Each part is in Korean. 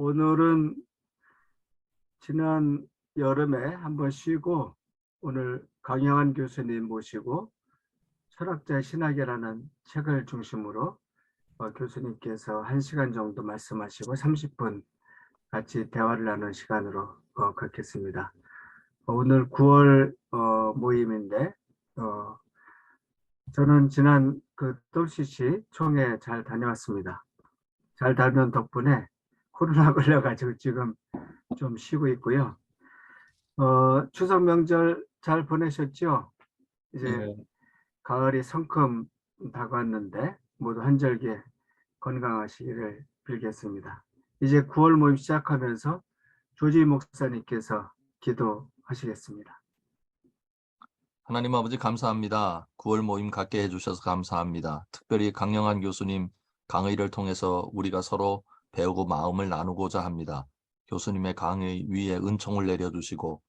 오늘은 지난 여름에 한번 쉬고 오늘 강영환 교수님 모시고 철학자의 신학이라는 책을 중심으로 교수님께서 1시간 정도 말씀하시고 30분 같이 대화를 나누는 시간으로 갖겠습니다. 오늘 9월 모임인데 저는 지난 그 WCC 총회 잘 다녀왔습니다. 잘 다녀온 덕분에 코로나 걸려가지고 지금 좀 쉬고 있고요. 추석 명절 잘 보내셨죠? 이제 네. 가을이 성큼 다가왔는데 모두 한절기 건강하시기를 빌겠습니다. 이제 9월 모임 시작하면서 조지 목사님께서 기도하시겠습니다. 하나님 아버지 감사합니다. 9월 모임 갖게 해주셔서 감사합니다. 특별히 강영환 교수님 강의를 통해서 우리가 서로 배우고 마음을 나누고자 합니다. 교수님의 강의 위에 은총을 내려주시고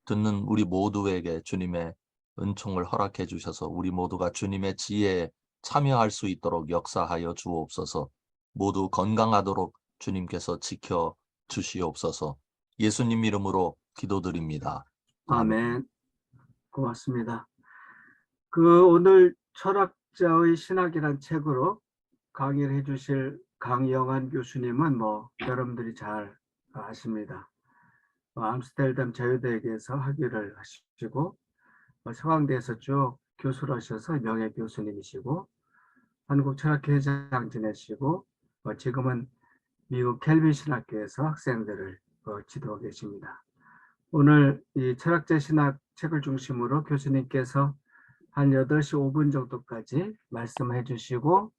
듣는 우리 모두에게 주님의 은총을 허락해 주셔서 우리 모두가 주님의 지혜에 참여할 수 있도록 역사하여 주옵소서. 모두 건강하도록 주님께서 지켜 주시옵소서. 예수님 이름으로 기도드립니다. 아멘. 고맙습니다. 오늘 철학자의 신학이란 책으로 강의를 해주실 강영환 교수님은 여러분들이 잘 아십니다. 암스테르담 자유대학에서 학위를 하시고 서강대에서 쭉 교수를 하셔서 명예 교수님이시고 한국철학회장 지내시고 지금은 미국 켈빈 신학교에서 학생들을 지도하고 계십니다. 오늘 이 철학자 신학 책을 중심으로 교수님께서 한 8시 5분 정도까지 말씀해 주시고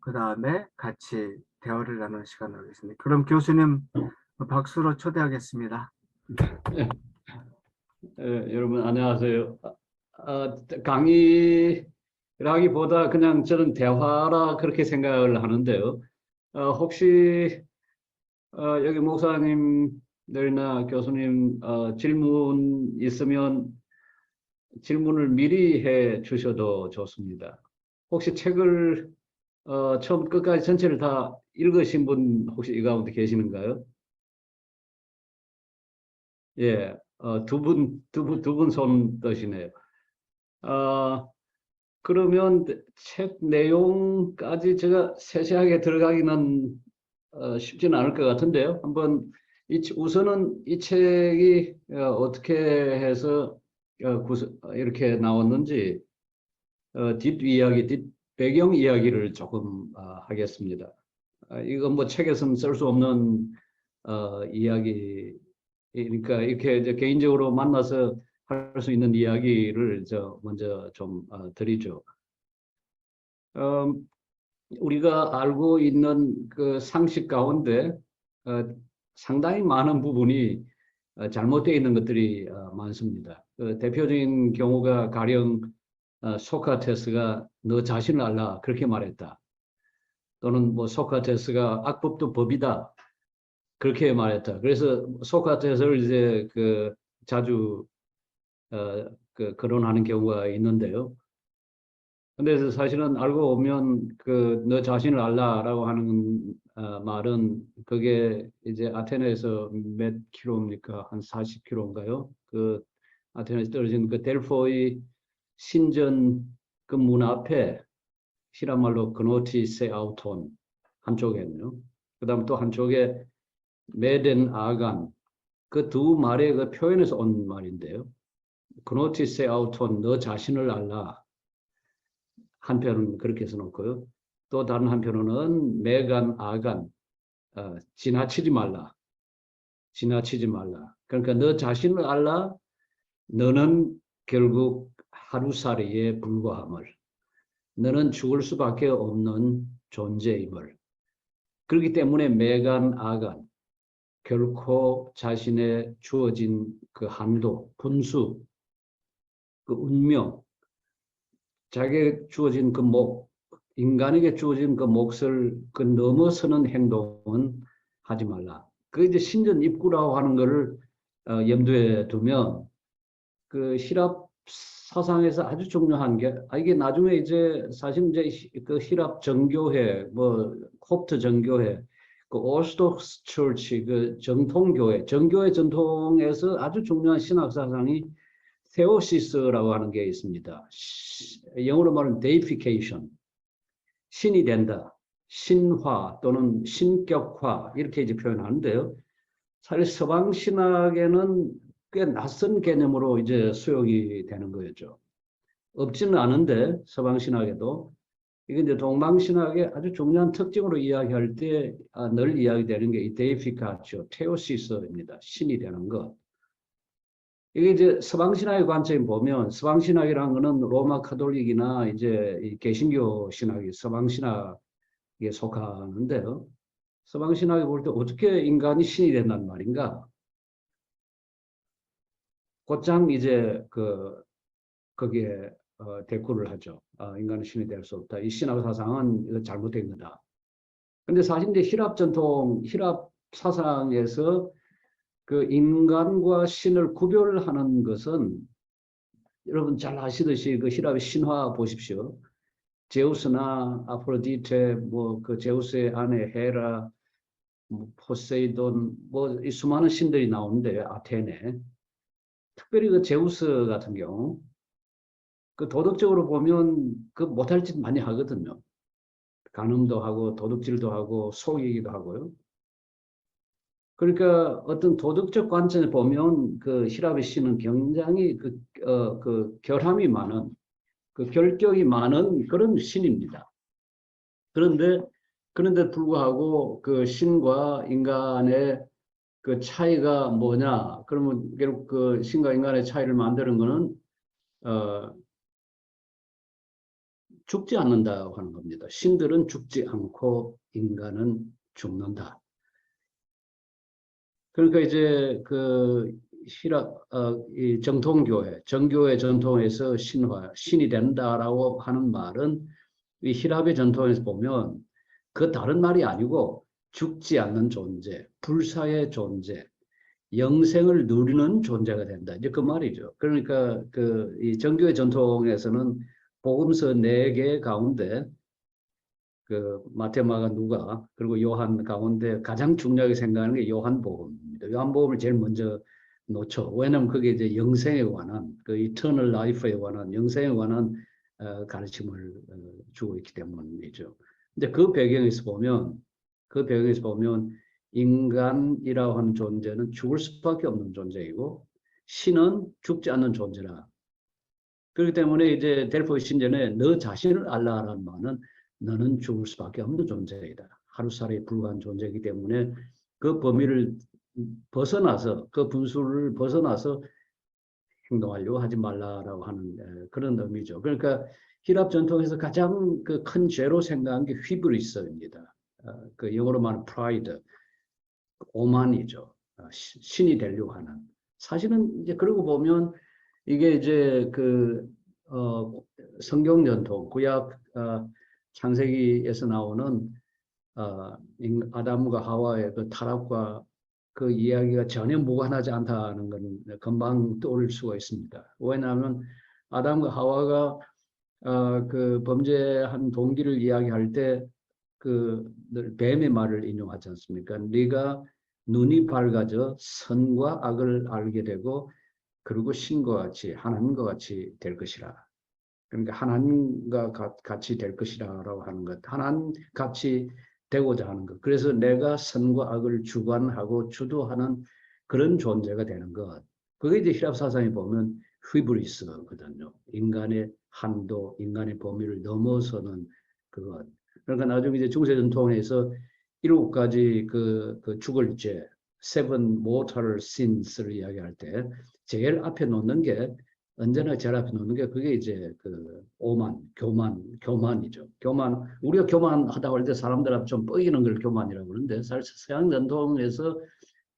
그 다음에 같이 대화를 나누는 시간을 하겠습니다. 그럼 교수님 박수로 초대하겠습니다. 여러분 안녕하세요. 강의라기보다 그냥 저는 대화라 그렇게 생각을 하는데요. 혹시 여기 목사님들이나 교수님 질문 있으면 질문을 미리 해 주셔도 좋습니다. 혹시 책을 처음 끝까지 전체를 다 읽으신 분 혹시 이 가운데 계시는가요? 예, 두 분 손 떠시네요. 그러면 책 내용까지 제가 세세하게 들어가기는 쉽지는 않을 것 같은데요. 한번 우선은 이 책이 어떻게 해서 이렇게 나왔는지 배경 이야기를 조금 하겠습니다. 이건 뭐 책에서는 쓸 수 없는 이야기. 그러니까 이렇게 이제 개인적으로 만나서 할 수 있는 이야기를 먼저 좀 드리죠. 우리가 알고 있는 그 상식 가운데 상당히 많은 부분이 잘못되어 있는 것들이 많습니다. 대표적인 경우가 가령 소크라테스가 너 자신을 알라 그렇게 말했다. 또는 뭐 소크라테스가 악법도 법이다. 그렇게 말했다. 그래서 소크라테스를 이제 자주 거론하는 경우가 있는데요. 근데 사실은 알고 보면 너 자신을 알라라고 하는 말은 그게 이제 아테네에서 몇 킬로입니까? 한 40킬로인가요? 아테네에서 떨어진 델포의 신전 그 문 앞에 히란 말로 그노티세 아우톤 한쪽에는요. 그다음 또 한쪽에 메덴 아간 그 두 말의 그 표현에서 온 말인데요. 그노티세 아우톤 너 자신을 알라. 한편은 그렇게 써놓고요. 또 다른 한편으로는 메간 아간 지나치지 말라. 지나치지 말라. 그러니까 너 자신을 알라. 너는 결국 하루살이에 불과함을. 너는 죽을 수밖에 없는 존재임을. 그렇기 때문에 메간 아간 결코 자신의 주어진 그 한도, 분수, 그 운명, 자기에게 주어진 그 인간에게 주어진 그 몫을 넘어서는 행동은 하지 말라. 그게 이제 신전 입구라고 하는 것을 염두에 두면 그 히랍 사상에서 아주 중요한 게 이게 나중에 이제 사실 이제 그 히랍 정교회, 콥트 정교회 그 오스톡스 처치, 그 정통교회, 정교회 전통에서 아주 중요한 신학 사상이 theosis라고 하는 게 있습니다. 영어로 말하면 deification, 신이 된다, 신화 또는 신격화 이렇게 이제 표현하는데요. 사실 서방 신학에는 꽤 낯선 개념으로 이제 수용이 되는 거였죠. 없지는 않은데 서방 신학에도 이게 이제 동방 신학의 아주 중요한 특징으로 이야기할 때 늘 이야기되는 게 이 데이피카치오, 테오시스입니다. 신이 되는 것. 이게 이제 서방 신학의 관점에 보면 서방 신학이라는 거는 로마 카톨릭이나 이제 이 개신교 신학이 서방 신학에 속하는데요. 서방 신학이 볼 때 어떻게 인간이 신이 된단 말인가? 곧장 이제 거기에 대꾸를 하죠. 인간은 신이 될 수 없다. 이 신학 사상은 이거 잘못된 거다. 근데 사실 이제 힐랍 전통, 힐랍 사상에서 그 인간과 신을 구별하는 것은 여러분 잘 아시듯이 그 힐랍의 신화 보십시오. 제우스나 아프로디테, 뭐 그 제우스의 아내 헤라, 뭐 포세이돈, 뭐 이 수많은 신들이 나오는데 아테네. 특별히 그 제우스 같은 경우 그 도덕적으로 보면 그 못할 짓 많이 하거든요. 간음도 하고 도둑질도 하고 속이기도 하고요. 그러니까 어떤 도덕적 관점에 보면 그 힐랍의 신은 굉장히 그 결함이 많은, 그 결격이 많은 그런 신입니다. 그런데 불구하고 그 신과 인간의 그 차이가 뭐냐? 그러면 결국 그 신과 인간의 차이를 만드는 거는 죽지 않는다고 하는 겁니다. 신들은 죽지 않고 인간은 죽는다. 그러니까 이제 그 이 정통교회, 정교회 전통에서 신이 된다라고 하는 말은 이 힐랍의 전통에서 보면 그 다른 말이 아니고 죽지 않는 존재, 불사의 존재, 영생을 누리는 존재가 된다. 이제 그 말이죠. 그러니까 그 이 정교회 전통에서는 복음서 4개 가운데 그 마테마가 누가 그리고 요한 가운데 가장 중요하게 생각하는 게 요한복음입니다. 요한복음을 제일 먼저 놓죠. 왜냐하면 그게 이제 영생에 관한 그 이터널 라이프에 관한 영생에 관한 가르침을 주고 있기 때문이죠. 근데 그 배경에서 보면 인간이라고 하는 존재는 죽을 수밖에 없는 존재이고 신은 죽지 않는 존재라. 그렇기 때문에 이제 델포이 신전에 너 자신을 알라라는 말은 너는 죽을 수밖에 없는 존재이다. 하루살이에 불과한 존재이기 때문에 그 범위를 벗어나서 그 분수를 벗어나서 행동하려고 하지 말라라고 하는 그런 의미죠. 그러니까 힐랍 전통에서 가장 그 큰 죄로 생각한 게 휘브리스입니다. 그 영어로 말하는 프라이드, 오만이죠. 신이 되려고 하는. 사실은 이제 그러고 보면 이게 이제 그 성경 전통, 구약 창세기에서 나오는 아담과 하와의 그 타락과 그 이야기가 전혀 무관하지 않다는 건 금방 떠올릴 수가 있습니다. 왜냐하면 아담과 하와가 그 범죄한 동기를 이야기할 때 그 뱀의 말을 인용하지 않습니까? 네가 눈이 밝아져 선과 악을 알게 되고 그리고 신과 같이 하나님과 같이 될 것이라. 그러니까 하나님과 같이 될 것이라고 하는 것, 하나님 같이 되고자 하는 것. 그래서 내가 선과 악을 주관하고 주도하는 그런 존재가 되는 것. 그게 이제 힐랍 사상에 보면 휘브리스거든요. 인간의 한도, 인간의 범위를 넘어서는 그것. 그러니까 나중에 이제 중세 전통에서 7가지 그 죽을 죄, seven mortal sins를 이야기할 때 제일 앞에 놓는 게 언제나 제일 앞에 놓는 게 그게 이제 그 오만, 교만이죠. 교만, 우리가 교만하다고 할 때 사람들 앞에 좀 뻐기는 걸 교만이라고 그러는데 사실 서양 전통에서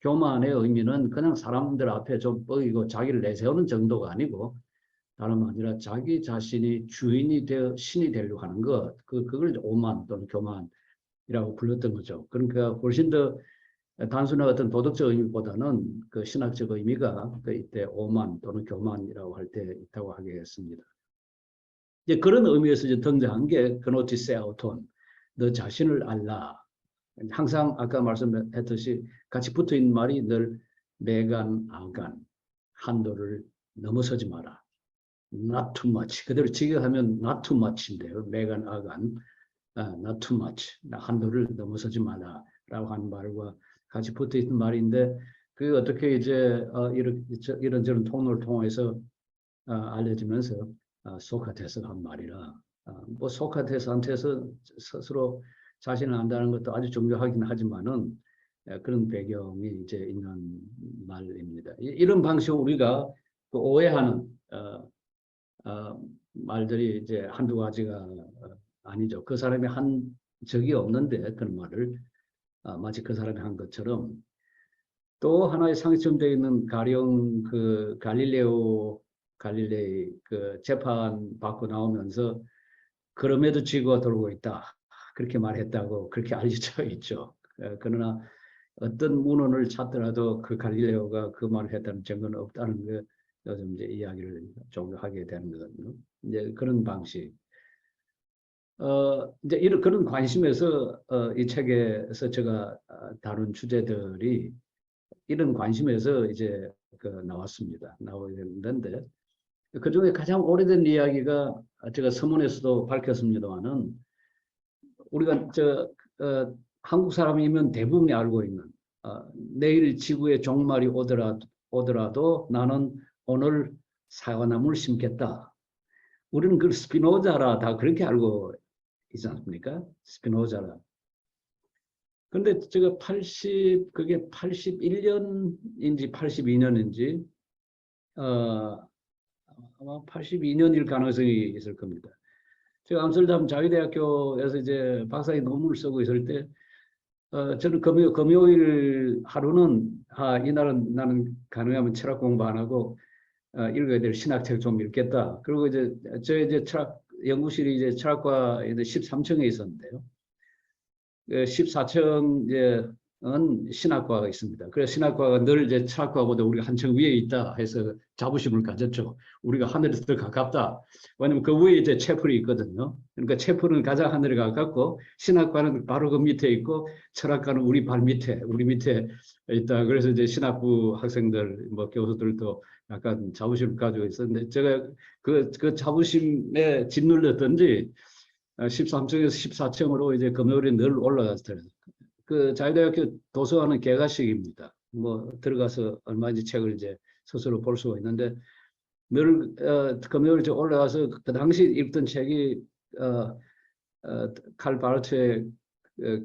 교만의 의미는 그냥 사람들 앞에 좀 뻐기고 자기를 내세우는 정도가 아니고 다름 아니라 자기 자신이 주인이 되어 신이 되려고 하는 것, 그걸 오만 또는 교만이라고 불렀던 거죠. 그러니까 훨씬 더 단순한 어떤 도덕적 의미보다는 그 신학적 의미가 그 이때 오만 또는 교만이라고 할 때 있다고 하겠습니다. 이제 그런 의미에서 이제 등장한 게 그노티세 아우톤, 너 자신을 알라. 항상 아까 말씀했듯이 같이 붙어 있는 말이 늘 매간 아간 한도를 넘어서지 마라. Not too much. 그대로 직역하면 not too much인데요. 매간 아간 not too much. 한도를 넘어서지 마라라고 하는 말과 같이 붙어 있는 말인데 그 어떻게 이제 이런저런 통로를 통해서 알려지면서 소크라테스가 한 말이라 뭐 소크라테스한테서 스스로 자신을 안다는 것도 아주 중요하긴 하지만은 그런 배경이 이제 있는 말입니다. 이런 방식으로 우리가 그 오해하는 말들이 이제 한두 가지가 아니죠. 그 사람이 한 적이 없는데 그런 말을 마치 그 사람이 한 것처럼 또 하나의 상식점되어 있는 가령 그 갈릴레이 그 재판 받고 나오면서 그럼에도 지구가 돌고 있다. 그렇게 말했다고 그렇게 알려져 있죠. 그러나 어떤 문헌을 찾더라도 그 갈릴레오가 그 말을 했다는 증거는 없다는 게 요즘 이제 이야기를 좀 하게 되는 거거든요. 이제 그런 방식. 이제 이런 그런 관심에서 이 책에서 제가 다룬 주제들이 이런 관심에서 이제 나왔습니다. 나오는데 그 중에 가장 오래된 이야기가 제가 서문에서도 밝혔습니다만은 우리가 한국 사람이면 대부분이 알고 있는 내일 지구의 종말이 오더라도 나는 오늘 사과나무를 심겠다. 우리는 그 스피노자라 다 그렇게 알고 있지 않습니까? 스피노자라. 근데 제가 그게 81년인지 82년인지 아마 82년일 가능성이 있을 겁니다. 제가 암스테르담 자유대학교에서 이제 박사의 논문을 쓰고 있을 때 저는 금요일 하루는 이날은 나는 가능하면 철학 공부 안 하고 읽어야 될 신학책 좀 읽겠다. 그리고 이제 이제 철학 연구실이 이제 철학과 13층에 있었는데요. 14층은 신학과가 있습니다. 그래서 신학과가 늘 이제 철학과보다 우리가 한층 위에 있다 해서 자부심을 가졌죠. 우리가 하늘에 더 가깝다. 왜냐면 그 위에 이제 채플이 있거든요. 그러니까 채플은 가장 하늘에 가깝고 신학과는 바로 그 밑에 있고 철학과는 우리 밑에 있다. 그래서 이제 신학부 학생들, 뭐 교수들도 약간 자부심을 가지고 있었는데 제가 그 자부심에 짓눌렸던지 13층에서 14층으로 이제 금요일에 늘 올라갔어요. 그 자유대학교 도서관은 개가식입니다. 뭐 들어가서 얼마든지 책을 이제 스스로 볼 수가 있는데 늘 금요일에 올라가서 그 당시 읽던 책이 칼 바르트의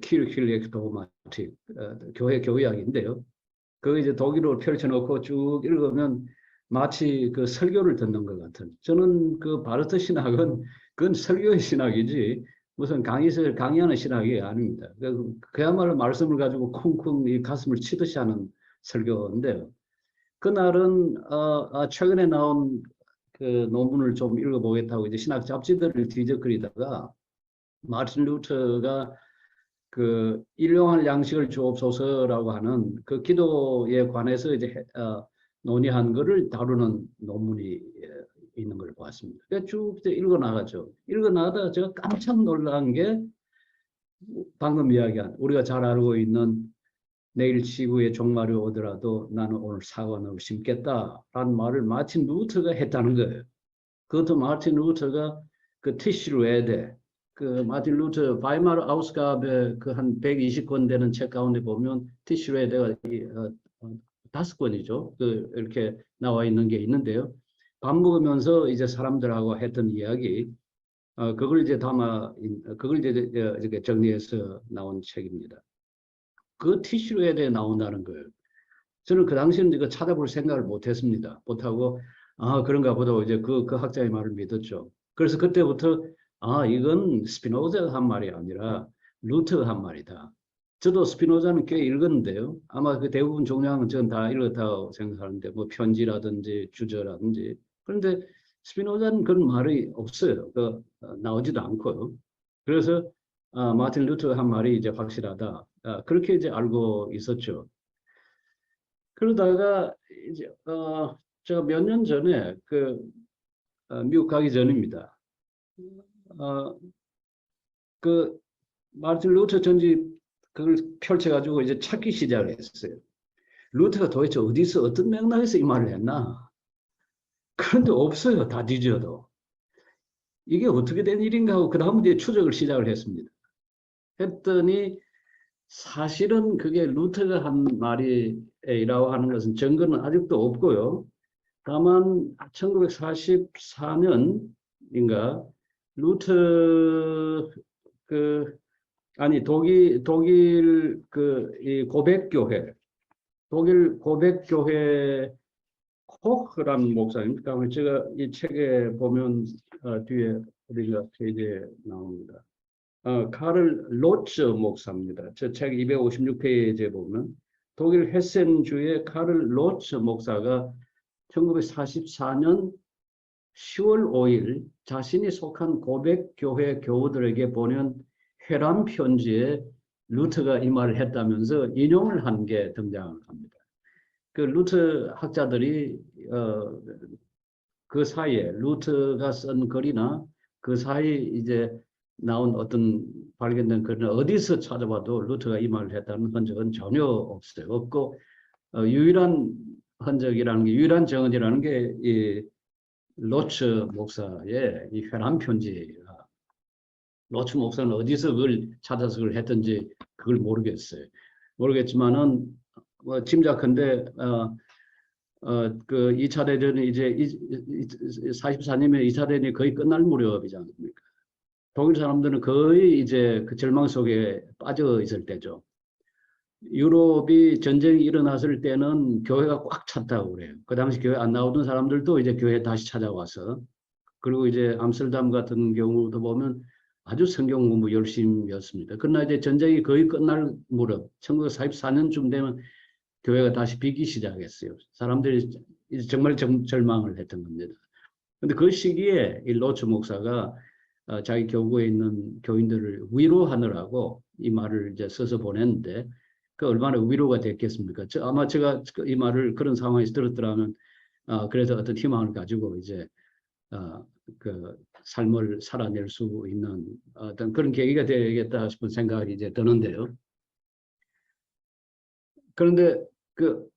키르킬리엑 도마틱 교회학인데요. 그거 이제 독일어로 펼쳐놓고 쭉 읽으면 마치 그 설교를 듣는 것 같은. 저는 그 바르트 신학은 그건 설교의 신학이지 무슨 강의를 강의하는 신학이 아닙니다. 그야말로 말씀을 가지고 쿵쿵 이 가슴을 치듯이 하는 설교인데요. 그날은 최근에 나온 그 논문을 좀 읽어보겠다고 이제 신학 잡지들을 뒤적거리다가 마틴 루터가 그 일용할 양식을 주옵소서라고 하는 그 기도에 관해서 이제 논의한 거를 다루는 논문이 있는 걸 보았습니다. 그러니까 쭉 읽어 나가죠. 읽어 나가다가 제가 깜짝 놀란 게 방금 이야기한 우리가 잘 알고 있는 내일 지구의 종말이 오더라도 나는 오늘 사과나무를 심겠다라는 말을 마틴 루터가 했다는 거예요. 그것도 마틴 루터가 그 티슈르에데 그 마틴 루터 바이마르 아우스갑의 그 한 120권 되는 책 가운데 보면 티슈르에데가 5권이죠. 그 이렇게 나와 있는 게 있는데요. 밥 먹으면서 이제 사람들하고 했던 이야기, 그걸 이제 그걸 이제 이렇게 정리해서 나온 책입니다. 그 티슈에 대해 나온다는 거예요. 저는 그 당시에는 이거 찾아볼 생각을 못했습니다. 못하고 그런가 보다 이제 그 학자의 말을 믿었죠. 그래서 그때부터 이건 스피노자가 한 말이 아니라 루터가 한 말이다. 저도 스피노자는 꽤 읽었는데요. 아마 그 대부분 종량은 저는 다 읽었다고 생각하는데 뭐 편지라든지 주저라든지 그런데 스피노자는 그런 말이 없어요. 나오지도 않고요. 그래서 마틴 루터가 한 말이 이제 확실하다. 그렇게 이제 알고 있었죠. 그러다가 이제 제가 몇 년 전에 미국 가기 전입니다. 그 마틴 루터 전집 그걸 펼쳐가지고 이제 찾기 시작을 했어요. 루터가 도대체 어디서 어떤 맥락에서 이 말을 했나? 그런데 없어요. 다 뒤져도. 이게 어떻게 된 일인가 하고 그 다음 이제 추적을 시작을 했습니다. 했더니 사실은 그게 루터가 한 말이라고 하는 것은 증거는 아직도 없고요. 다만 1944년인가 루터 독일 이 고백교회 독일 고백교회 코흐라는 목사입니다. 제가 이 책에 보면 뒤에 어디가 페이지에 나옵니다. 카를 로츠 목사입니다. 저 책 256페이지에 보면 독일 헤센주의 카를 로츠 목사가 1944년 10월 5일 자신이 속한 고백교회 교우들에게 보낸 회람 편지에 루터가 이 말을 했다면서 인용을 한 게 등장을 합니다. 그 루터 학자들이 그 사이에 루터가 쓴 글이나 그 사이 이제 나온 어떤 발견된 글은 어디서 찾아봐도 루터가 이 말을 했다는 흔적은 전혀 없어요. 없고 유일한 흔적이라는 게 유일한 정언이라는 게 이 로츠 목사의 이 회람 편지. 로츠 목사는 어디서 그걸 찾아서 그걸 했든지 그걸 모르겠어요. 모르겠지만은 짐작컨대 그 2차 대전이 이제 44년이면 2차 대전이 거의 끝날 무렵이지 않습니까? 독일 사람들은 거의 이제 그 절망 속에 빠져 있을 때죠. 유럽이 전쟁이 일어났을 때는 교회가 꽉 찼다고 그래요. 그 당시 교회 안 나오던 사람들도 이제 교회에 다시 찾아와서, 그리고 이제 암스테르담 같은 경우도 보면 아주 성경 공부 열심히였습니다. 그러나 이제 전쟁이 거의 끝날 무렵 1944년쯤 되면 교회가 다시 비기 시작했어요. 사람들이 이제 정말 절망을 했던 겁니다. 근데 그 시기에 이 로츠 목사가 자기 교구에 있는 교인들을 위로하느라고 이 말을 이제 써서 보냈는데, 그 얼마나 위로가 됐겠습니까? 아마 제가 이 말을 그런 상황에서 들었더라면 그래서 어떤 희망을 가지고 이제 그 삶을 살아낼 수 있는 어떤 그런 계기가 되겠다 싶은 생각이 이제 드는데요. 그런데 그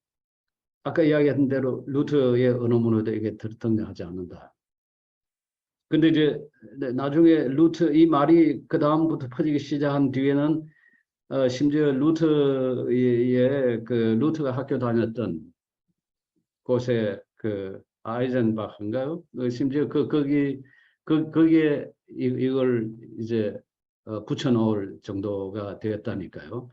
아까 이야기한 대로 루터의 어느 문화도 이게 등장하지 않는다. 근데 이제 나중에 루터 이 말이 그 다음부터 퍼지기 시작한 뒤에는 심지어 루터의 루터가 학교 다녔던 곳에 그 아이젠바흐인가요? 심지어 거기에 이걸 이제 붙여놓을 정도가 되었다니까요.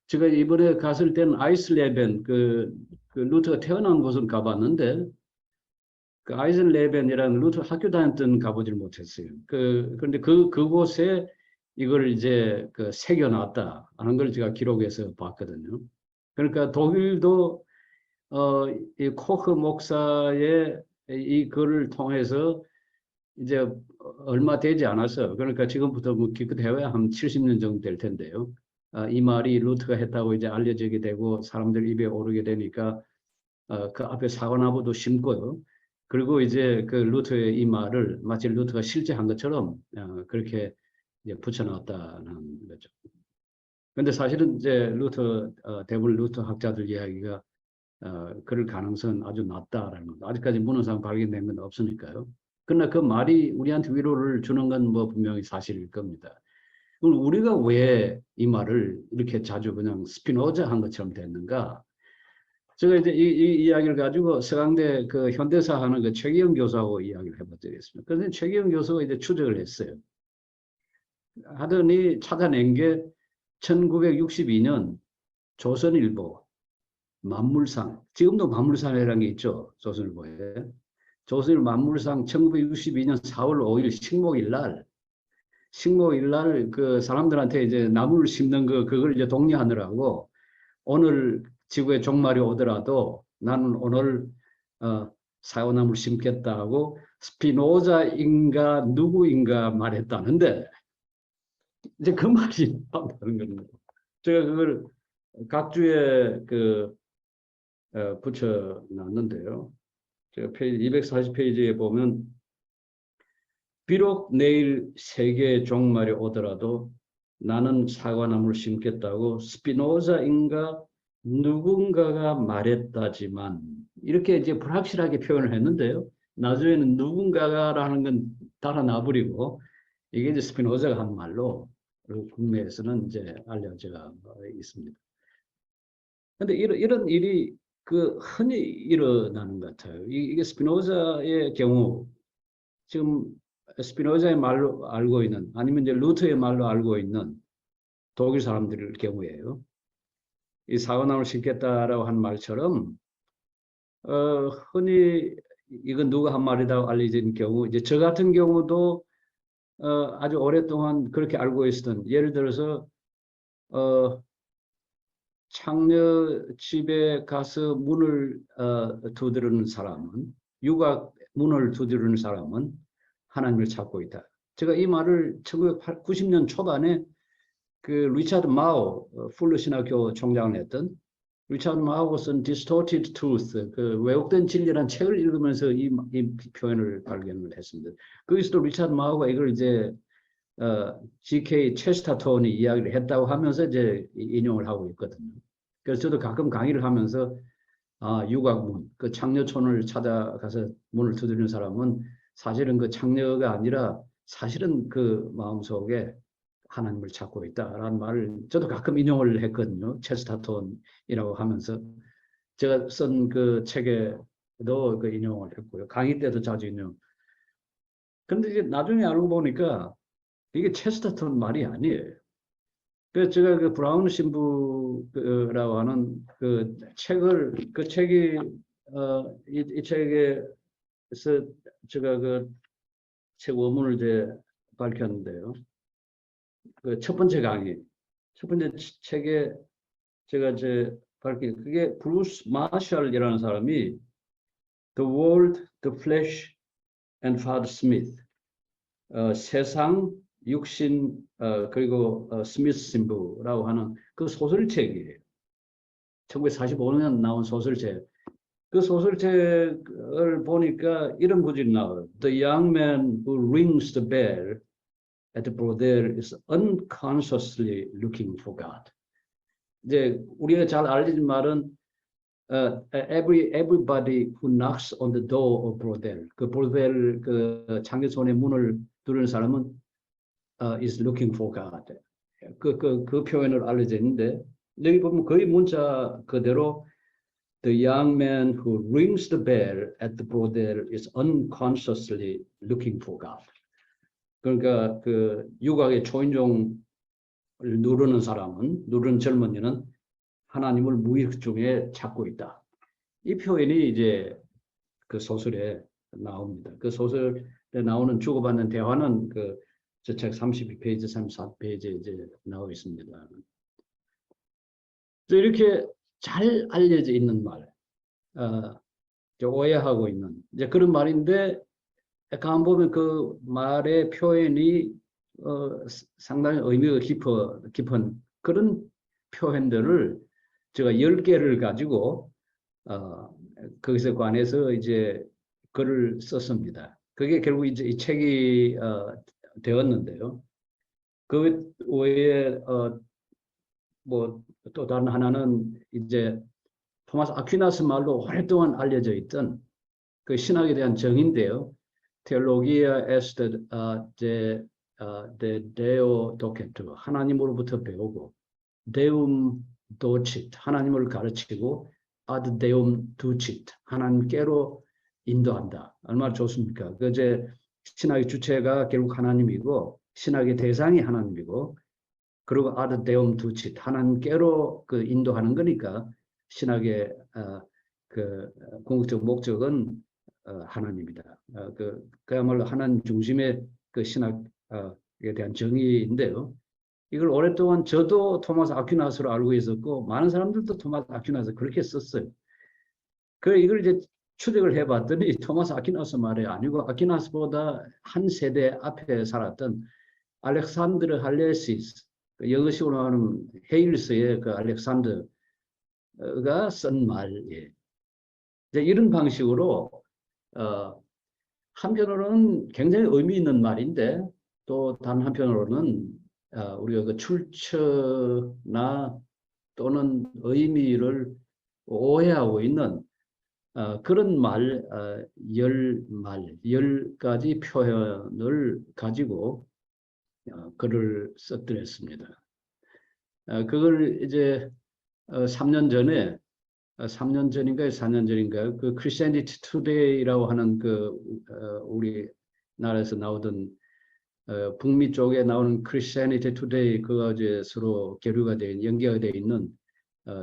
제가 이번에 갔을 때는 아이슬레벤 그 루터가 태어난 곳은 가봤는데 그 아이슬레벤이라는 루터 학교 다녔던 가보질 못했어요. 그런데 그곳에 이걸 이제 새겨놨다 하는 걸 제가 기록해서 봤거든요. 그러니까 독일도 이 코흐 목사의 이 글을 통해서 이제 얼마 되지 않았어. 그러니까 지금부터 뭐 기껏해야 한 70년 정도 될 텐데요. 이 말이 루터가 했다고 이제 알려지게 되고 사람들 입에 오르게 되니까 그 앞에 사과나무도 심고요. 그리고 이제 그 루터의 이 말을 마치 루터가 실제 한 것처럼 그렇게 이제 붙여놨다는 거죠. 근데 사실은 이제 루터 대부분 루터 학자들 이야기가 그럴 가능성은 아주 낮다라는 거. 아직까지 문헌상 발견된 건 없으니까요. 그러나 그 말이 우리한테 위로를 주는 건 뭐 분명히 사실일 겁니다. 그럼 우리가 왜 이 말을 이렇게 자주 그냥 스피노자 한 것처럼 됐는가? 제가 이제 이 이야기를 가지고 서강대 그 현대사 하는 그 최기영 교수하고 이야기를 해보겠습니다. 그런데 최기영 교수가 이제 추적을 했어요. 하더니 찾아낸 게 1962년 조선일보 만물상, 지금도 만물상이라는 게 있죠. 조선일보에. 조선일보 만물상 1962년 4월 5일 식목일 날 그 사람들한테 이제 나무를 심는 그걸 이제 독려하느라고 오늘 지구에 종말이 오더라도 나는 오늘 사과나무를 심겠다 하고 스피노자인가 누구인가 말했다는데 이제 그 말이 다른 겁니다. 제가 그걸 각주에 붙여놨는데요. 제가 페이지 240페이지에 보면 비록 내일 세계의 종말이 오더라도 나는 사과나무를 심겠다고 스피노자인가 누군가가 말했다지만 이렇게 이제 불확실하게 표현을 했는데요. 나중에는 누군가라는 건 달아나버리고 이게 이제 스피노자가 한 말로 국내에서는 이제 알려져 있습니다. 그런데 이런 일이 흔히 일어나는 것 같아요. 이게 스피노자의 경우 지금 스피노자의 말로 알고 있는 아니면 이제 루터의 말로 알고 있는 독일 사람들의 경우에요. 이 사과나무를 심겠다라고 한 말처럼 흔히 이건 누가 한 말이라고 알려진 경우 이제 저 같은 경우도 아주 오랫동안 그렇게 알고 있었던 예를 들어서 창녀 집에 가서 문을 두드리는 사람은 유각 문을 두드리는 사람은 하나님을 찾고 있다. 제가 이 말을 1990년 초반에 그 리차드 마오 풀러 신학교 총장을 했던 리차드 마오가 쓴 Distorted Truth 그 왜곡된 진리라는 책을 읽으면서 이 표현을 발견을 했습니다. 거기서도 리차드 마오가 이걸 이제 G.K. 체스터톤이 이야기를 했다고 하면서 이제 인용을 하고 있거든요. 그래서 저도 가끔 강의를 하면서 유각문, 그 창녀촌을 찾아가서 문을 두드리는 사람은 사실은 그 창녀가 아니라 사실은 그 마음속에 하나님을 찾고 있다라는 말을 저도 가끔 인용을 했거든요. 체스터톤이라고 하면서 제가 쓴 그 책에도 그 인용을 했고요. 강의 때도 자주 인용. 그런데 이제 나중에 알고 보니까 이게 체스터톤 말이 아니에요. 그래서 제가 그 브라운 신부라고 하는 그 책이 이 책에서 제가 그 책 원문을 이제 밝혔는데요. 그 첫 번째 강의, 첫 번째 책에 제가 이제 밝힌 그게 브루스 마셜이라는 사람이 The World, the Flesh and Father Smith 세상, 육신 그리고 스미스 신부라고 하는 그 소설책이에요. 1945년 나온 소설책. 그 소설책을 보니까 이런 구절이 나와요. The young man who rings the bell at the brothel is unconsciously looking for God. 이제 우리가 잘 알려진 말은 everybody who knocks on the door of brothel. 그 brothel 그 창녀촌의 문을 두드리는 사람은 is looking for God. 그 표현을 알려져 있는데 여기 보면 거의 문자 그대로 The young man who rings the bell at the brothel is unconsciously looking for God. 그러니까 그 유각의 초인종을 누르는 젊은이는 하나님을 무의식 중에 찾고 있다. 이 표현이 이제 그 소설에 나옵니다. 그 소설에 나오는 주고받는 대화는 그 저 책 32페이지, 34페이지에 이제 나와 있습니다. 이렇게 잘 알려져 있는 말, 오해하고 있는 이제 그런 말인데, 가만 보면 그 말의 표현이 상당히 의미가 깊은 그런 표현들을 제가 10개를 가지고 거기서 관해서 이제 글을 썼습니다. 그게 결국 이제 이 책이 되었는데요. 그 외에 뭐 또 다른 하나는 이제 토마스 아퀴나스 말로 오랫동안 알려져 있던 그 신학에 대한 정의인데요. Theologia est de Deo docet, 하나님으로부터 배우고, Deum docit, 하나님을 가르치고, ad Deum ducit, 하나님께로 인도한다. 얼마나 좋습니까? 그 이제 신학의 주체가 결국 하나님이고, 신학의 대상이 하나님이고, 그리고 ad Deum ducit, 하나님께로 그 인도하는 거니까 신학의 그 궁극적 목적은 하나님이다. 그야말로 하나님 중심의 그 신학에 대한 정의인데요. 이걸 오랫동안 저도 토마스 아퀴나스로 알고 있었고 많은 사람들도 토마스 아퀴나스 그렇게 썼어요. 이걸 이제 추적을 해봤더니 토마스 아퀴나스 말이 아니고 아퀴나스보다 한 세대 앞에 살았던 알렉산드르 할레시스, 영어식으로 하는 헤일스의 그 알렉산드가 쓴 말이에요. 이런 방식으로 한편으로는 굉장히 의미 있는 말인데 또 다른 한편으로는 우리가 그 출처나 또는 의미를 오해하고 있는 그런 열 가지 표현을 가지고 글을 써드렸습니다. 그걸 이제 3년 전에 3년 전인가요? 4년 전인가요? 그 Christianity Today라고 하는 우리 나라에서 나오던 북미 쪽에 나오는 Christianity Today 그가 이제 서로 교류가 연계가 되어 있는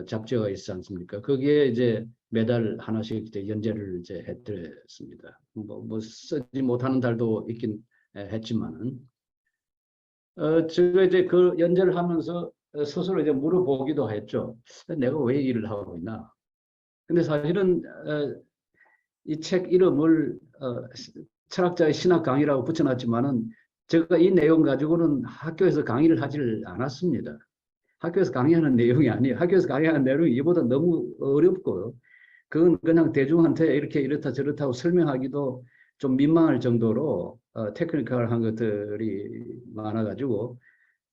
잡지가 있지 않습니까? 거기에 이제 매달 하나씩 이제 연재를 이제 해드렸습니다. 뭐 쓰지 못하는 달도 있긴 했지만은 제가 이제 그 연재를 하면서 스스로 이제 물어보기도 했죠. 내가 왜 일을 하고 있나? 근데 사실은 이 책 이름을 철학자의 신학 강의라고 붙여놨지만은 제가 이 내용 가지고는 학교에서 강의를 하질 않았습니다. 학교에서 강의하는 내용이 아니에요. 학교에서 강의하는 내용이 이보다 너무 어렵고요. 그건 그냥 대중한테 이렇게 이렇다 저렇다고 설명하기도 좀 민망할 정도로 테크니컬한 것들이 많아가지고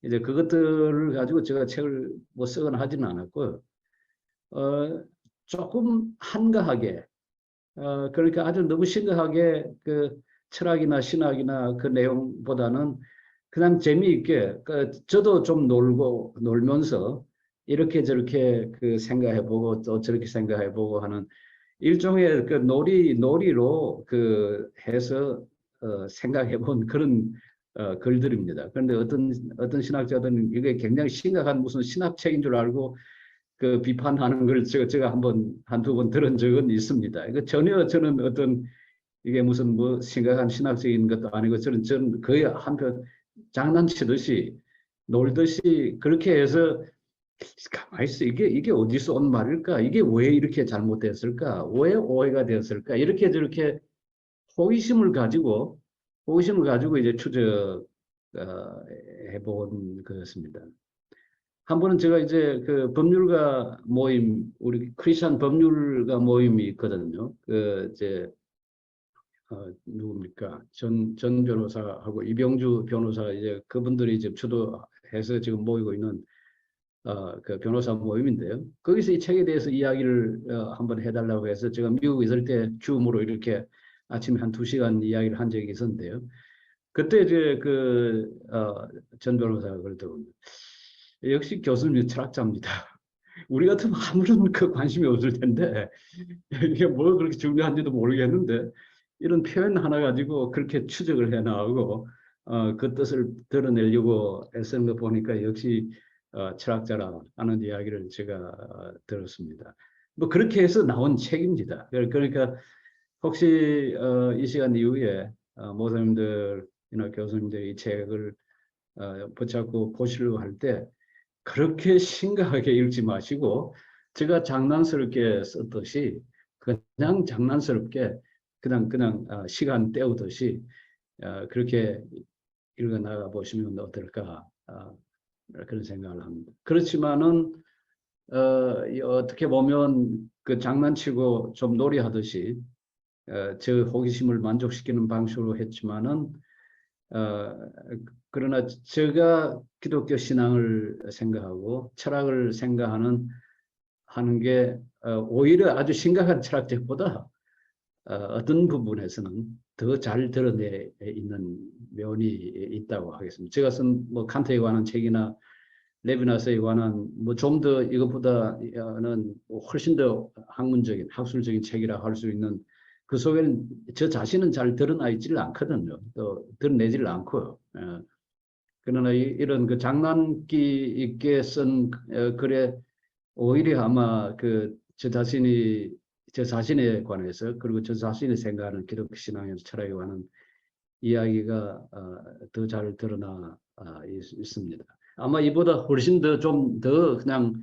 이제 그것들을 가지고 제가 책을 뭐 쓰거나 하지는 않았고요. 조금 한가하게 그러니까 아주 너무 심각하게 그 철학이나 신학이나 그 내용보다는 그냥 재미있게 저도 좀 놀면서 이렇게 저렇게 그 생각해보고 또 저렇게 생각해보고 하는 일종의 그 놀이로 그 해서 생각해본 그런 글들입니다. 그런데 어떤 신학자들은 이게 굉장히 심각한 무슨 신학책인 줄 알고 그 비판하는 걸 제가 한두 번 들은 적은 있습니다. 이거 전혀 저는 이게 무슨 뭐 심각한 신학적인 것도 아니고 저는 거의 한편 장난치듯이 놀듯이 그렇게 해서 가만히 있어 이게 어디서 온 말일까? 이게 왜 이렇게 잘못됐을까? 왜 오해가 되었을까? 이렇게 저렇게 호기심을 가지고 이제 해본 것입니다. 한 번은 제가 이제 그 법률가 모임, 우리 크리스천 법률가 모임이 있거든요. 누굽니까? 전 변호사하고 이병주 변호사 이제 그분들이 이제 주도해서 지금 모이고 있는 그 변호사 모임인데요. 거기서 이 책에 대해서 이야기를 한번 해달라고 해서 제가 미국에 있을 때 줌으로 이렇게 아침에 한 2시간 이야기를 한 적이 있었는데요. 그때 이제 전 변호사가 그러더군요. 역시 교수님 철학자입니다. 우리 같으면 아무런 관심이 없을 텐데 이게 뭐 그렇게 중요한지도 모르겠는데 이런 표현 하나 가지고 그렇게 추적을 해나가고 그 뜻을 드러내려고 애쓰는 거 보니까 역시 철학자라 하는 이야기를 제가 들었습니다. 뭐 그렇게 해서 나온 책입니다. 그러니까 혹시 이 시간 이후에 목사님들이나 교수님들이 이 책을 붙잡고 보시려고 할 때 그렇게 심각하게 읽지 마시고 제가 장난스럽게 썼듯이 그냥 장난스럽게 그냥 시간 때우듯이 그렇게 읽어 나가 보시면 어떨까 그런 생각을 합니다. 그렇지만은 어떻게 보면 그 장난치고 좀 놀이하듯이 저 호기심을 만족시키는 방식으로 했지만은 그러나 제가 기독교 신앙을 생각하고 철학을 생각하는 게 오히려 아주 심각한 철학책보다 어떤 부분에서는 더 잘 드러내 있는 면이 있다고 하겠습니다. 제가 쓴 뭐 칸트에 관한 책이나 레비나스에 관한 뭐 좀 더 이것보다는 훨씬 더 학문적인 학술적인 책이라 할 수 있는 그 속에는 저 자신은 잘 드러나 있지를 않거든요. 또 드러내지를 않고요. 그러나 이런 그 장난기 있게 쓴 글에 오히려 아마 저 자신에 관해서 그리고 저 자신이 생각하는 기독교 신앙에서 철학에 관한 이야기가 더 잘 드러나 있습니다. 아마 이보다 훨씬 더 좀 더 그냥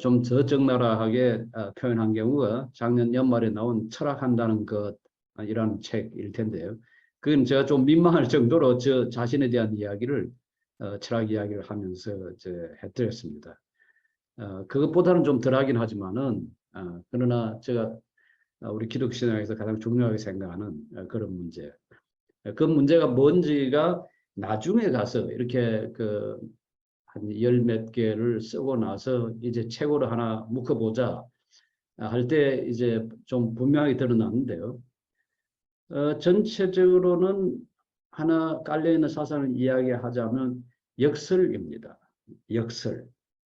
좀 더 적나라하게 표현한 경우가 작년 연말에 나온 철학한다는 것이라는 책일 텐데요. 그건 제가 좀 민망할 정도로 저 자신에 대한 이야기를 철학 이야기를 하면서 해드렸습니다. 그것보다는 좀 덜하긴 하지만은 그러나 제가 우리 기독교 신앙에서 가장 중요하게 생각하는 그런 문제. 그 문제가 뭔지가 나중에 가서 이렇게 그 한 열 몇 개를 쓰고 나서 이제 책으로 하나 묶어보자 할 때 이제 좀 분명하게 드러났는데요. 전체적으로는 하나 깔려있는 사상을 이야기하자면 역설입니다. 역설.